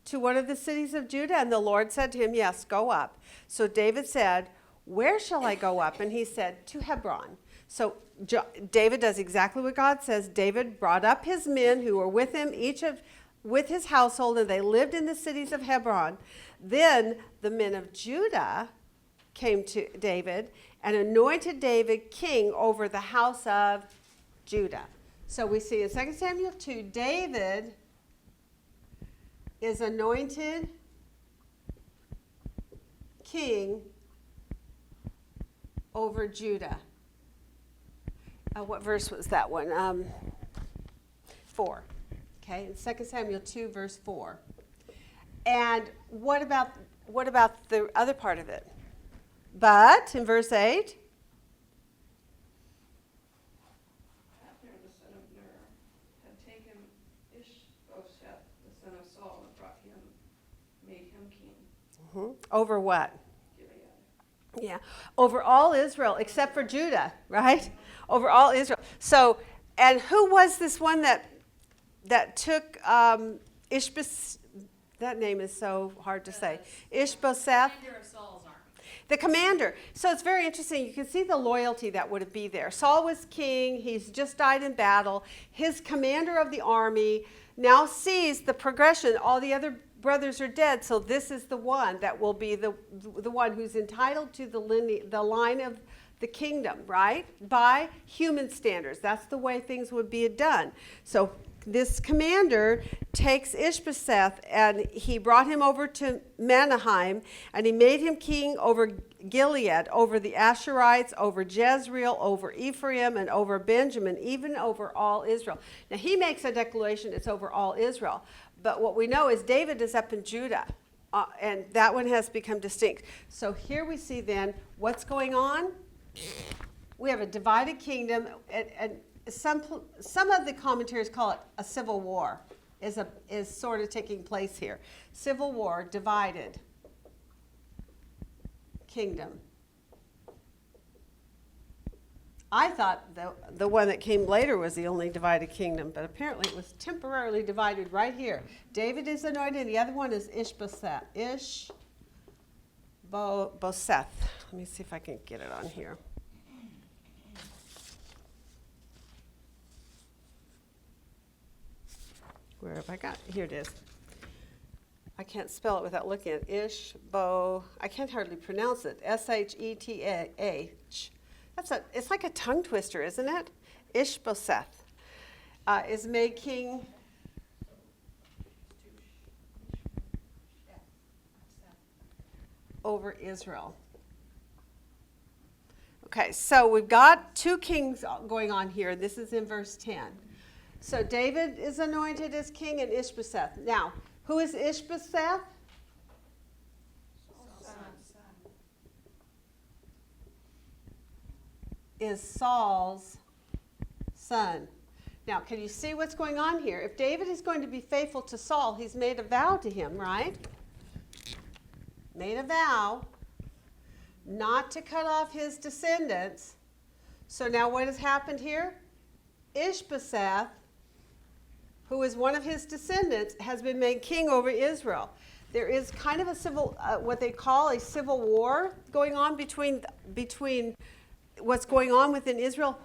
S1: to one of the cities of Judah?" And the Lord said to him, "Yes, go up." So David said, "Where shall I go up?" And he said, "To Hebron." So David does exactly what God says. David brought up his men who were with him, with his household, and they lived in the cities of Hebron. Then the men of Judah came to David and anointed David king over the house of Judah. So we see in 2 Samuel 2, David is anointed king over Judah. What verse was that one? 4. Okay, in 2 Samuel 2, verse 4. And what about the other part of it? But in verse 8,
S5: Abner, the son of Ner, had taken Ishbosheth, the son of Saul, and made him king.
S1: over what?
S5: Gilead.
S1: Yeah, over all Israel except for Judah, right? Over all Israel. So, and who was this one that took Ishbosheth? That name is so hard to say. Ishbosheth.
S4: Commander of Saul's army.
S1: The commander. So it's very interesting. You can see the loyalty that would be there. Saul was king. He's just died in battle. His commander of the army now sees the progression. All the other brothers are dead. So this is the one that will be the one who's entitled to the line of the kingdom, right? By human standards. That's the way things would be done. So this commander takes Ishbosheth and he brought him over to Mahanaim and he made him king over Gilead, over the Asherites, over Jezreel, over Ephraim, and over Benjamin, even over all Israel. Now he makes a declaration it's over all Israel. But what we know is David is up in Judah, and that one has become distinct. So here we see then what's going on. We have a divided kingdom, and some of the commentaries call it a civil war is sort of taking place here. Civil war, divided kingdom. I thought the one that came later was the only divided kingdom, but apparently it was temporarily divided right here. David is anointed, and the other one is Ishbosheth. Ishbosheth. Let me see if I can get it on here. Where have I got? Here it is. I can't spell it without looking at it. I can't hardly pronounce it. Shetah. It's like a tongue twister, isn't it? Ishbosheth is made king over Israel. Okay, so we've got two kings going on here. This is in verse 10. So David is anointed as king and Ishbosheth. Now, who is Ishbosheth? Is Saul's son. Now, can you see what's going on here? If David is going to be faithful to Saul, he's made a vow to him, right? Made a vow not to cut off his descendants. So now what has happened here? Ishbosheth, who is one of his descendants, has been made king over Israel. There is kind of a what they call a civil war going on between what's going on within Israel.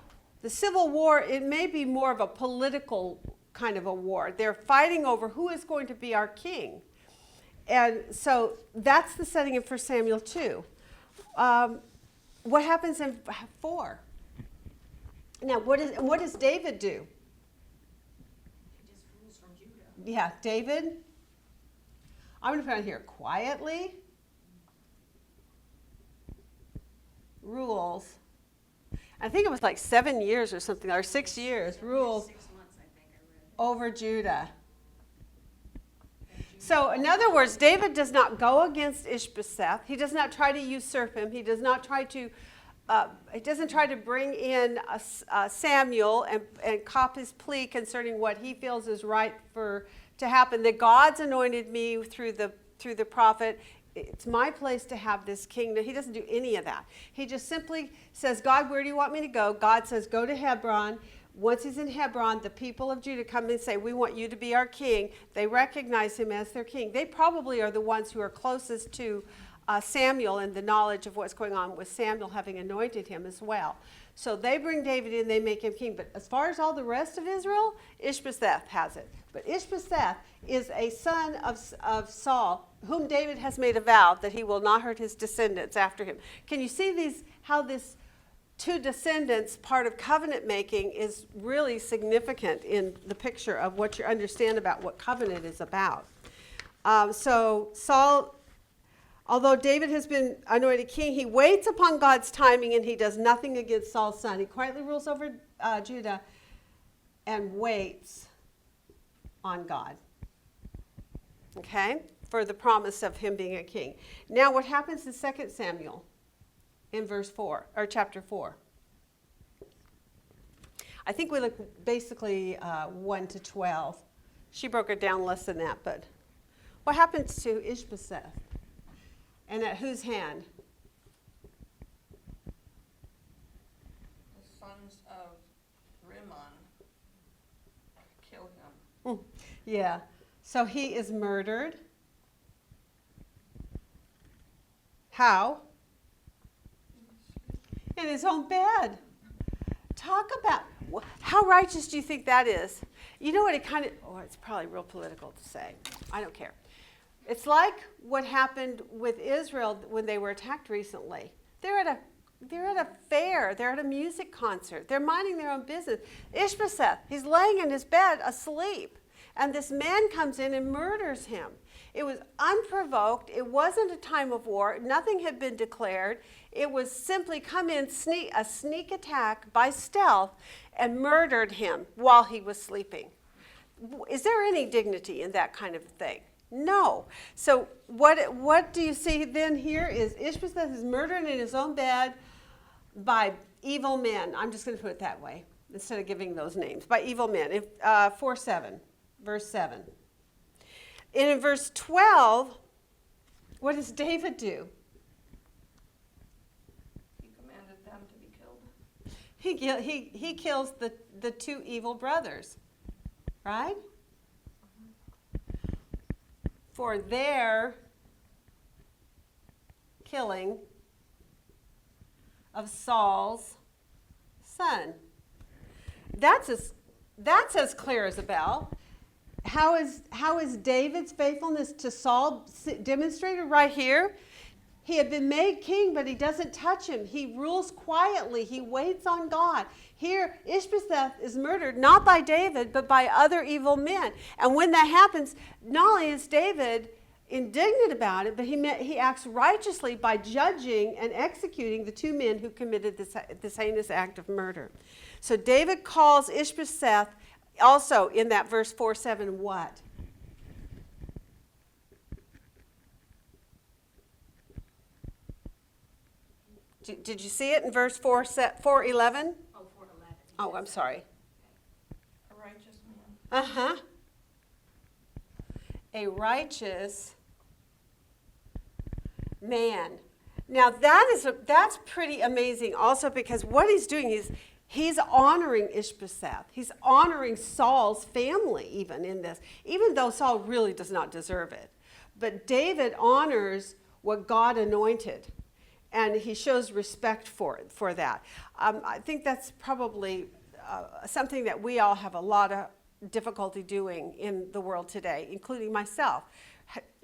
S1: The civil war, it may be more of a political kind of a war. They're fighting over who is going to be our king. And so that's the setting in 1 Samuel 2. What happens in 4? Now, what does David do? Yeah, David. I'm going to put on here quietly rules. I think it was like 7 years or something, or 6 years, rules
S4: 6 months, I think I read.
S1: over Judah.
S4: And Judah-
S1: So, in other words, David does not go against Ishbosheth. He does not try to usurp him. He does not try to. He doesn't try to bring in Samuel and cop his plea concerning what he feels is right to happen. That God's anointed me through the prophet. It's my place to have this kingdom. He doesn't do any of that. He just simply says, God, where do you want me to go? God says, go to Hebron. Once he's in Hebron, the people of Judah come and say, we want you to be our king. They recognize him as their king. They probably are the ones who are closest to Samuel and the knowledge of what's going on with Samuel having anointed him as well. So they bring David in, they make him king. But as far as all the rest of Israel, Ishbosheth has it. But Ishbosheth is a son of Saul, whom David has made a vow that he will not hurt his descendants after him. Can you see how this two descendants part of covenant making is really significant in the picture of what you understand about what covenant is about? So Saul, although David has been anointed king, he waits upon God's timing and he does nothing against Saul's son. He quietly rules over Judah and waits on God. Okay? For the promise of him being a king. Now what happens in 2 Samuel in verse 4, or chapter 4? I think we look basically 1 to 12. She broke it down less than that, but what happens to Ishbosheth? And at whose hand?
S5: The sons of Rimmon kill him.
S1: Yeah. So he is murdered. How? In his own bed. Talk about, how righteous do you think that is? You know what it kind of, it's probably real political to say. I don't care. It's like what happened with Israel when they were attacked recently. They're at a fair. They're at a music concert. They're minding their own business. Ishbosheth, he's laying in his bed asleep. And this man comes in and murders him. It was unprovoked. It wasn't a time of war. Nothing had been declared. It was simply come in, a sneak attack by stealth, and murdered him while he was sleeping. Is there any dignity in that kind of thing? No. So what do you see then here is Ishbosheth is murdered in his own bed by evil men. I'm just going to put it that way instead of giving those names. By evil men. 4:7, verse 7. And in verse 12, what does David do?
S5: He commanded them to be killed.
S1: He kills the two evil brothers, right? For their killing of Saul's son. That's as clear as a bell. How is David's faithfulness to Saul demonstrated right here? He had been made king, but he doesn't touch him. He rules quietly. He waits on God. Here, Ishbosheth is murdered not by David, but by other evil men. And when that happens, not only is David indignant about it, but he acts righteously by judging and executing the two men who committed this heinous act of murder. So David calls Ishbosheth also in that verse 4:7 what? Did you see it in verse 4:11?
S4: Oh, 4:11.
S1: Oh, I'm sorry.
S5: A righteous man.
S1: Uh-huh. A righteous man. Now that's pretty amazing also, because what he's doing he's honoring Ishbosheth. He's honoring Saul's family even in this, even though Saul really does not deserve it. But David honors what God anointed, and he shows respect for that. I think that's probably something that we all have a lot of difficulty doing in the world today, including myself,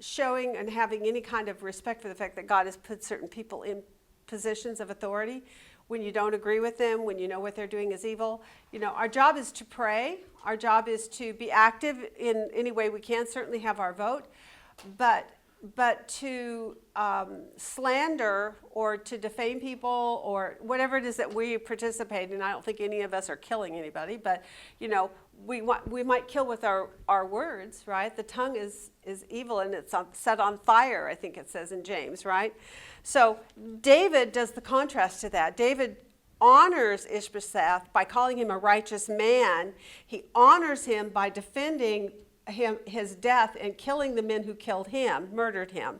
S1: showing and having any kind of respect for the fact that God has put certain people in positions of authority. when you don't agree with them, when you know what they're doing is evil. Our job is to pray. Our job is to be active in any way we can, certainly have our vote. But to slander or to defame people or whatever it is that we participate in, I don't think any of us are killing anybody, but we might kill with our words, right? The tongue is evil and it's set on fire, I think it says in James, right? So David does the contrast to that. David honors Ishbosheth by calling him a righteous man. He honors him by defending his death and killing the men who killed him, murdered him.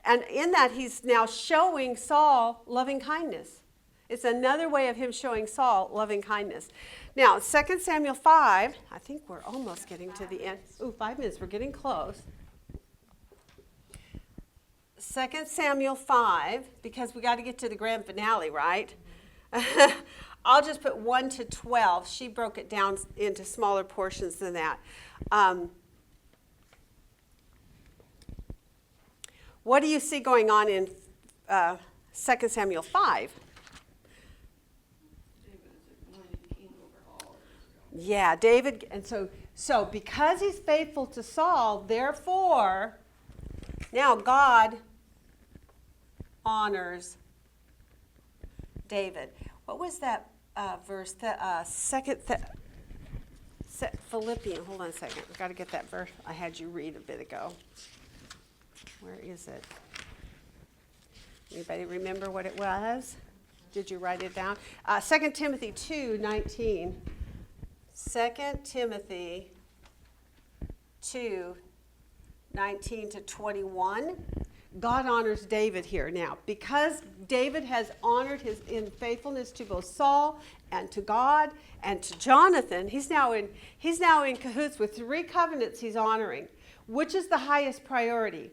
S1: And in that, he's now showing Saul loving kindness. It's another way of him showing Saul loving kindness. Now, 2 Samuel 5, I think we're almost getting to the end. Ooh, 5 minutes, we're getting close. 2 Samuel 5, because we got to get to the grand finale, right? I'll just put 1 to 12. She broke it down into smaller portions than that. What do you see going on in 2 Samuel 5?
S5: David is anointed king over all of Israel.
S1: Yeah, David, and so because he's faithful to Saul, therefore, now God honors David. What was that verse? Philippians. Hold on a second. I've got to get that verse I had you read a bit ago. Where is it? Anybody remember what it was? Did you write it down? 2 Timothy 2:19. 2 Timothy 2:19 to 21. God honors David here now. Because David has honored his in faithfulness to both Saul and to God and to Jonathan, he's now in cahoots with 3 covenants he's honoring. Which is the highest priority?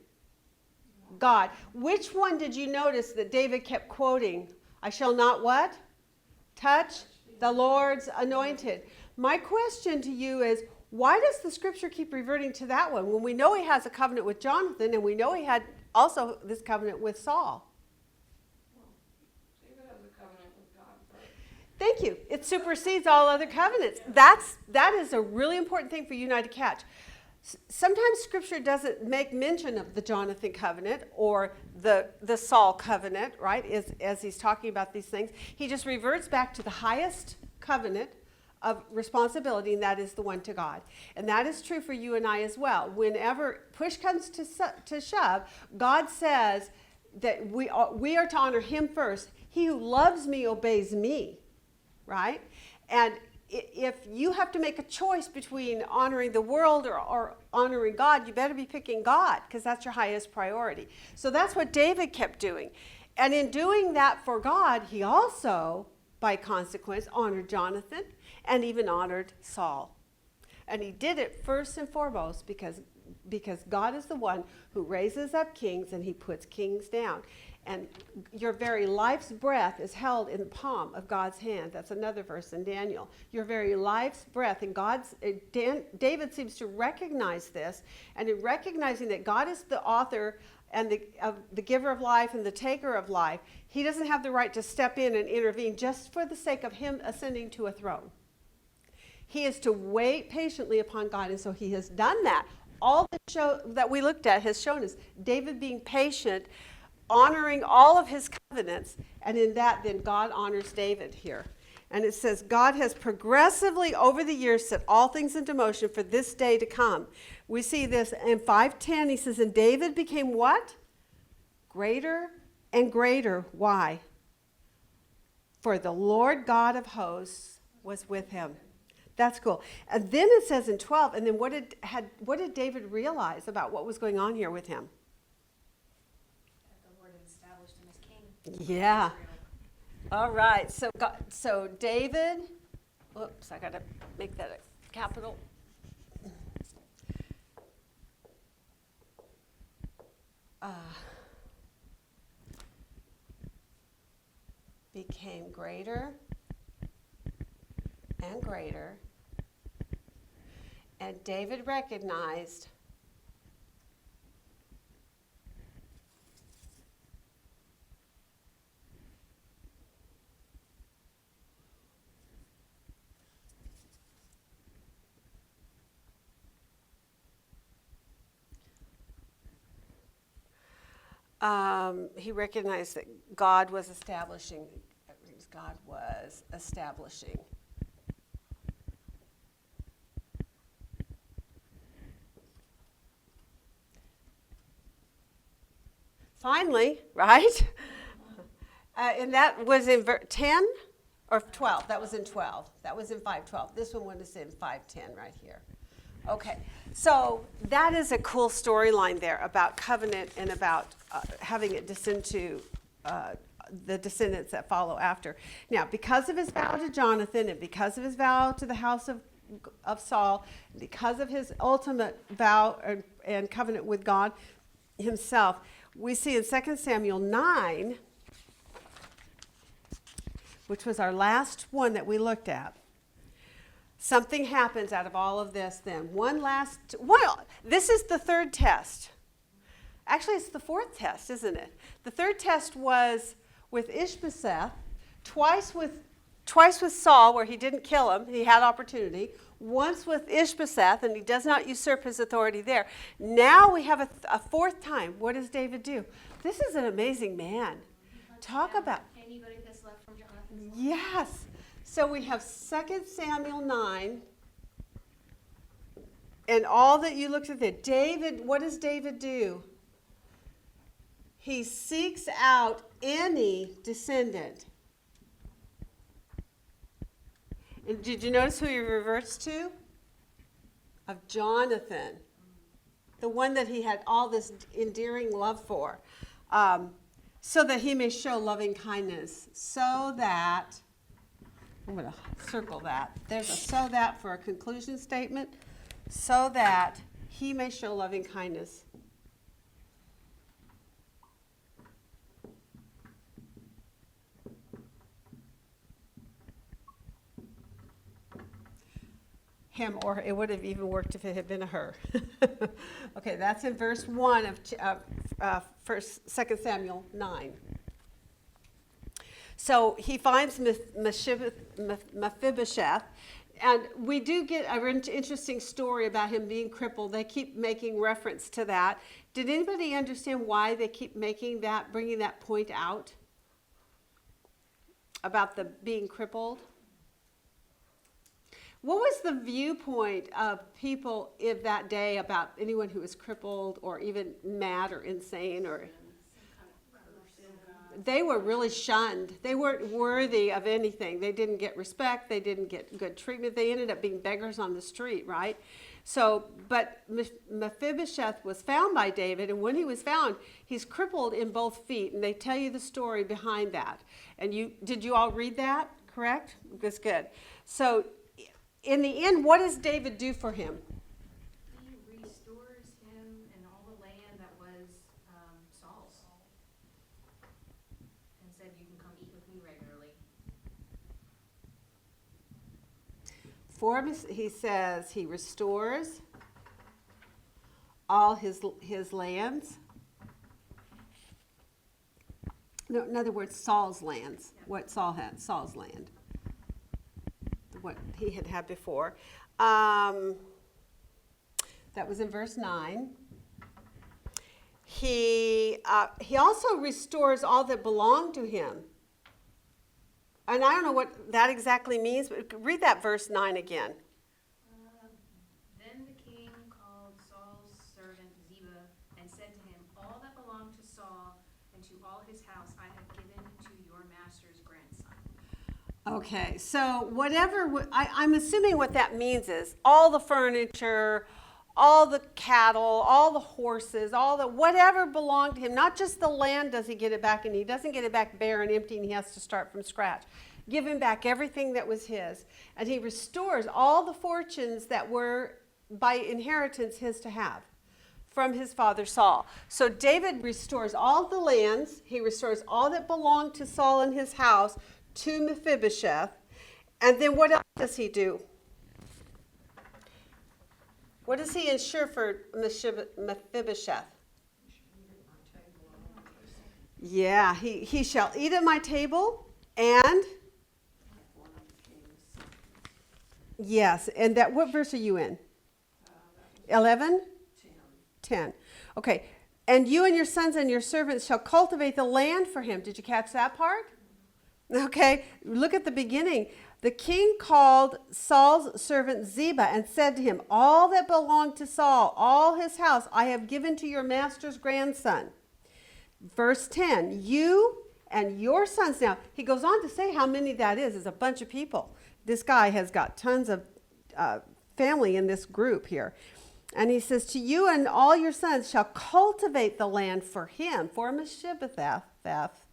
S1: God. Which one did you notice that David kept quoting? I shall not what? Touch the Lord's anointed. My question to you is, why does the scripture keep reverting to that one when we know he has a covenant with Jonathan and we know he had also this covenant with Saul?
S5: Well, David has a covenant with God first.
S1: Thank you. It supersedes all other covenants. That is a really important thing for you and I to catch. Sometimes scripture doesn't make mention of the Jonathan covenant or the Saul covenant, right, as he's talking about these things. He just reverts back to the highest covenant of responsibility, and that is the one to God. And that is true for you and I as well. Whenever push comes to shove, God says that we are to honor him first. He who loves me obeys me, right? And if you have to make a choice between honoring the world or honoring God, you better be picking God because that's your highest priority. So that's what David kept doing. And in doing that for God, he also, by consequence, honored Jonathan and even honored Saul. And he did it first and foremost because God is the one who raises up kings and he puts kings down. And your very life's breath is held in the palm of God's hand. That's another verse in Daniel. Your very life's breath. And David seems to recognize this. And in recognizing that God is the author and the giver of life and the taker of life, he doesn't have the right to step in and intervene just for the sake of him ascending to a throne. He is to wait patiently upon God. And so he has done that. All the show that we looked at has shown us David being patient, honoring all of his covenants, and in that then God honors David here. And it says God has progressively over the years set all things into motion for this day to come. We see this in 5:10. He says, and David became what? Greater and greater. Why? For the Lord God of hosts was with him. That's cool. And then it says in 12, and then what did David realize about what was going on here with him? Yeah. All right. So David, oops, I got to make that a capital. Became greater and greater. And David recognized He recognized that God was establishing. God was establishing. Finally, right? And that was in 10 or 12. That was in 12. That was in 5:12. This one was in 5:10 right here. Okay, so that is a cool storyline there about covenant and about having it descend to the descendants that follow after. Now, because of his vow to Jonathan and because of his vow to the house of Saul, because of his ultimate vow and covenant with God himself, we see in 2 Samuel 9, which was our last one that we looked at, something happens out of all of this then. This is the third test. Actually, it's the fourth test, isn't it? The third test was with Ishbosheth, twice with Saul, where he didn't kill him, he had opportunity. Once with Ishbosheth, and he does not usurp his authority there. Now we have a fourth time. What does David do? This is an amazing man. Talk about
S4: Anybody that's left from Jonathan's line.
S1: yes. So we have 2 Samuel 9, and all that you looked at there. David, what does David do? He seeks out any descendant. And did you notice who he reverts to? Of Jonathan, the one that he had all this endearing love for, so that he may show loving kindness, so that, I'm going to circle that. There's a so that for a conclusion statement, so that he may show loving kindness. Him, or it would have even worked if it had been a her. Okay, that's in verse 1 of 2 Samuel 9. So he finds Mephibosheth, and we do get an interesting story about him being crippled. They keep making reference to that. Did anybody understand why they keep bringing that point out about the being crippled? What was the viewpoint of people in that day about anyone who was crippled or even mad or insane? Or they were really shunned. They weren't worthy of anything. They didn't get respect. They didn't get good treatment. They ended up being beggars on the street, right? So, but Mephibosheth was found by David, and when he was found, he's crippled in both feet, and they tell you the story behind that. And did you all read that? Correct? That's good. So, in the end, what does David do for him?
S4: He restores him and all the land that was Saul's. And said, you can come eat with me regularly.
S1: For him, he says he restores all his lands. No, in other words, Saul's lands. What Saul had, Saul's land. What he had before. That was in verse 9. He also restores all that belonged to him. And I don't know what that exactly means, but read that verse 9 again.
S4: Then the king called Saul's servant Ziba and said to him, all that belonged to Saul and to all his house I have given to your master's grandson.
S1: Okay, so I'm assuming what that means is all the furniture, all the cattle, all the horses, whatever belonged to him, not just the land does he get it back, and he doesn't get it back bare and empty and he has to start from scratch. Give him back everything that was his, and he restores all the fortunes that were by inheritance his to have from his father Saul. So David restores all the lands, he restores all that belonged to Saul and his house to Mephibosheth. And then what else does he do? What does he ensure for Mephibosheth? Yeah, he shall eat at my table, and yes, and that, what verse are you in? 11? 10. Okay, And you and your sons and your servants shall cultivate the land for him. Did you catch that part? Okay, look at the beginning. The king called Saul's servant Ziba and said to him, all that belonged to Saul, all his house, I have given to your master's grandson. Verse 10, you and your sons. Now, he goes on to say how many that is. It's a bunch of people. This guy has got tons of family in this group here. And he says, to you and all your sons shall cultivate the land for him, for Mephibosheth,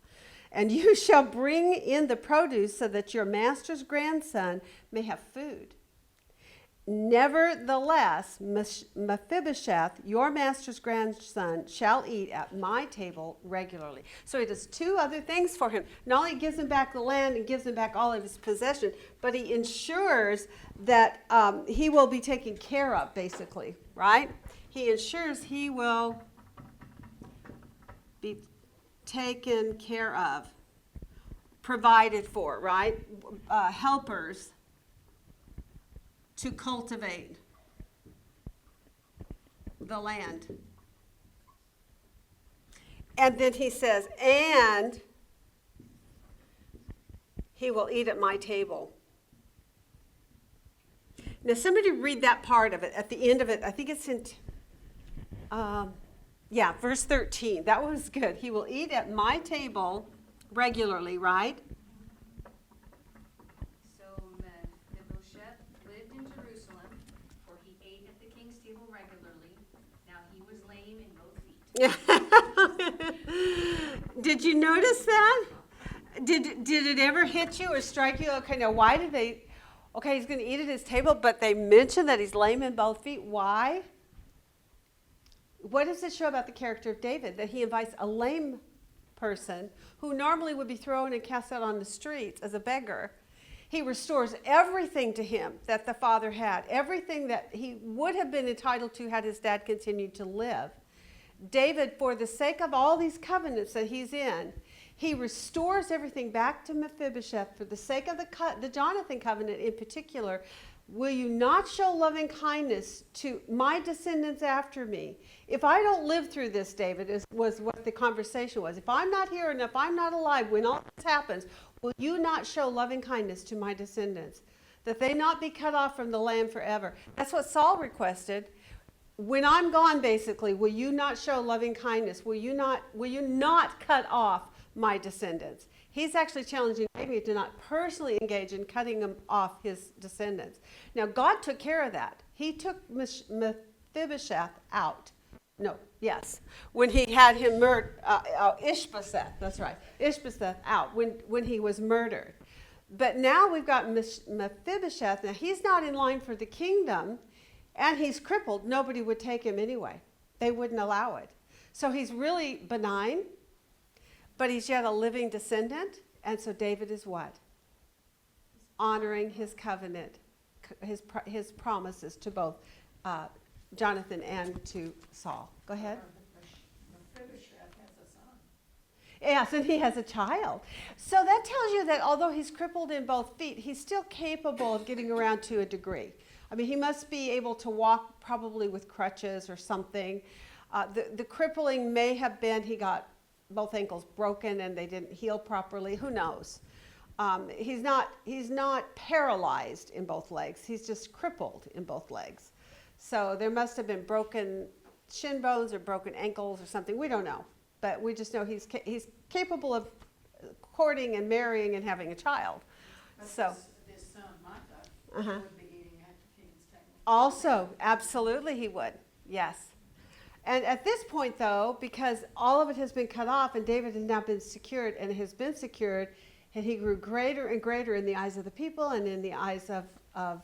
S1: and you shall bring in the produce so that your master's grandson may have food. Nevertheless, Mephibosheth, your master's grandson, shall eat at my table regularly. So he does two other things for him. Not only gives him back the land and gives him back all of his possession, but he ensures that he will be taken care of, basically, right? He ensures he will be taken care of, provided for, right? Helpers to cultivate the land. And then he says, and he will eat at my table. Now, somebody read that part of it at the end of it. I think it's in, verse 13. That was good. He will eat at my table regularly, right?
S4: So Mephibosheth lived in Jerusalem, for he ate at the king's table regularly. Now he was lame in both feet.
S1: Did you notice that? Did it ever hit you or strike you? Okay, now why did they? Okay, he's going to eat at his table, but they mention that he's lame in both feet. Why? What does it show about the character of David? That he invites a lame person who normally would be thrown and cast out on the streets as a beggar. He restores everything to him that the father had, everything that he would have been entitled to had his dad continued to live. David, for the sake of all these covenants that he's in, he restores everything back to Mephibosheth for the sake of the Jonathan covenant in particular. Will you not show loving kindness to my descendants after me? If I don't live through this, David, was what the conversation was. If I'm not here and if I'm not alive when all this happens, will you not show loving kindness to my descendants? That they not be cut off from the land forever. That's what Saul requested. When I'm gone, basically, will you not show loving kindness? Will you not cut off my descendants? He's actually challenging David to not personally engage in cutting them off his descendants. Now, God took care of that. He took Mephibosheth out. When he had him murdered, Ishbosheth, that's right, Ishbosheth out when he was murdered. But now we've got Mephibosheth. Now, he's not in line for the kingdom, and he's crippled. Nobody would take him anyway. They wouldn't allow it. So he's really benign. But he's yet a living descendant, and so David is what? Honoring his covenant, his promises to both Jonathan and to Saul. Go ahead.
S3: Mephibosheth has a son.
S1: Yes, and he has a child. So that tells you that although he's crippled in both feet, he's still capable of getting around to a degree. I mean, he must be able to walk probably with crutches or something. The crippling may have been he got both ankles broken and they didn't heal properly. Who knows? He's not paralyzed in both legs. He's just crippled in both legs. So there must have been broken shin bones or broken ankles or something. We don't know, but we just know he's capable of courting and marrying and having a child.
S3: But
S1: So
S3: this son, Micah,
S1: Uh-huh.
S3: would be eating at the king's table.
S1: also, absolutely, he would. Yes. And at this point, though, because all of it has been cut off and David has now been secured and has been secured, and he grew greater and greater in the eyes of the people and in the eyes of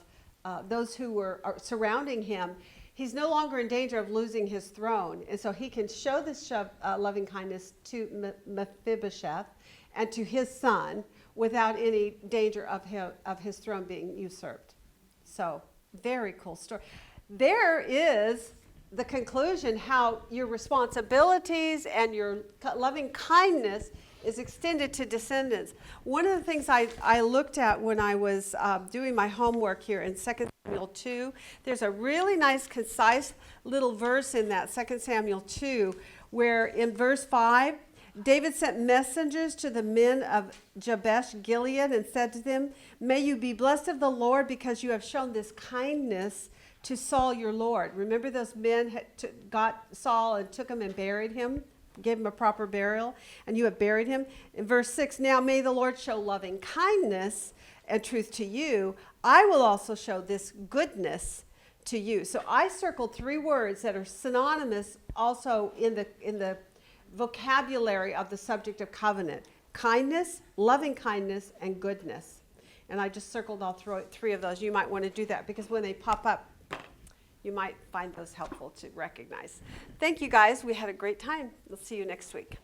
S1: those who were surrounding him, he's no longer in danger of losing his throne. And so he can show this loving kindness to Mephibosheth and to his son without any danger of his throne being usurped. So, very cool story. There is the conclusion how your responsibilities and your loving kindness is extended to descendants. One of the things I looked at when I was doing my homework here in 2 Samuel 2, there's a really nice, concise little verse in that 2 Samuel 2 where in verse 5, David sent messengers to the men of Jabesh Gilead and said to them, "May you be blessed of the Lord because you have shown this kindness to Saul your Lord." Remember those men got Saul and took him and buried him, gave him a proper burial, and you have buried him. In verse 6, "Now may the Lord show loving kindness and truth to you. I will also show this goodness to you." So I circled 3 words that are synonymous also in the vocabulary of the subject of covenant: kindness, loving kindness, and goodness. And I just circled all 3 of those. You might want to do that because when they pop up, you might find those helpful to recognize. Thank you guys. We had a great time. We'll see you next week.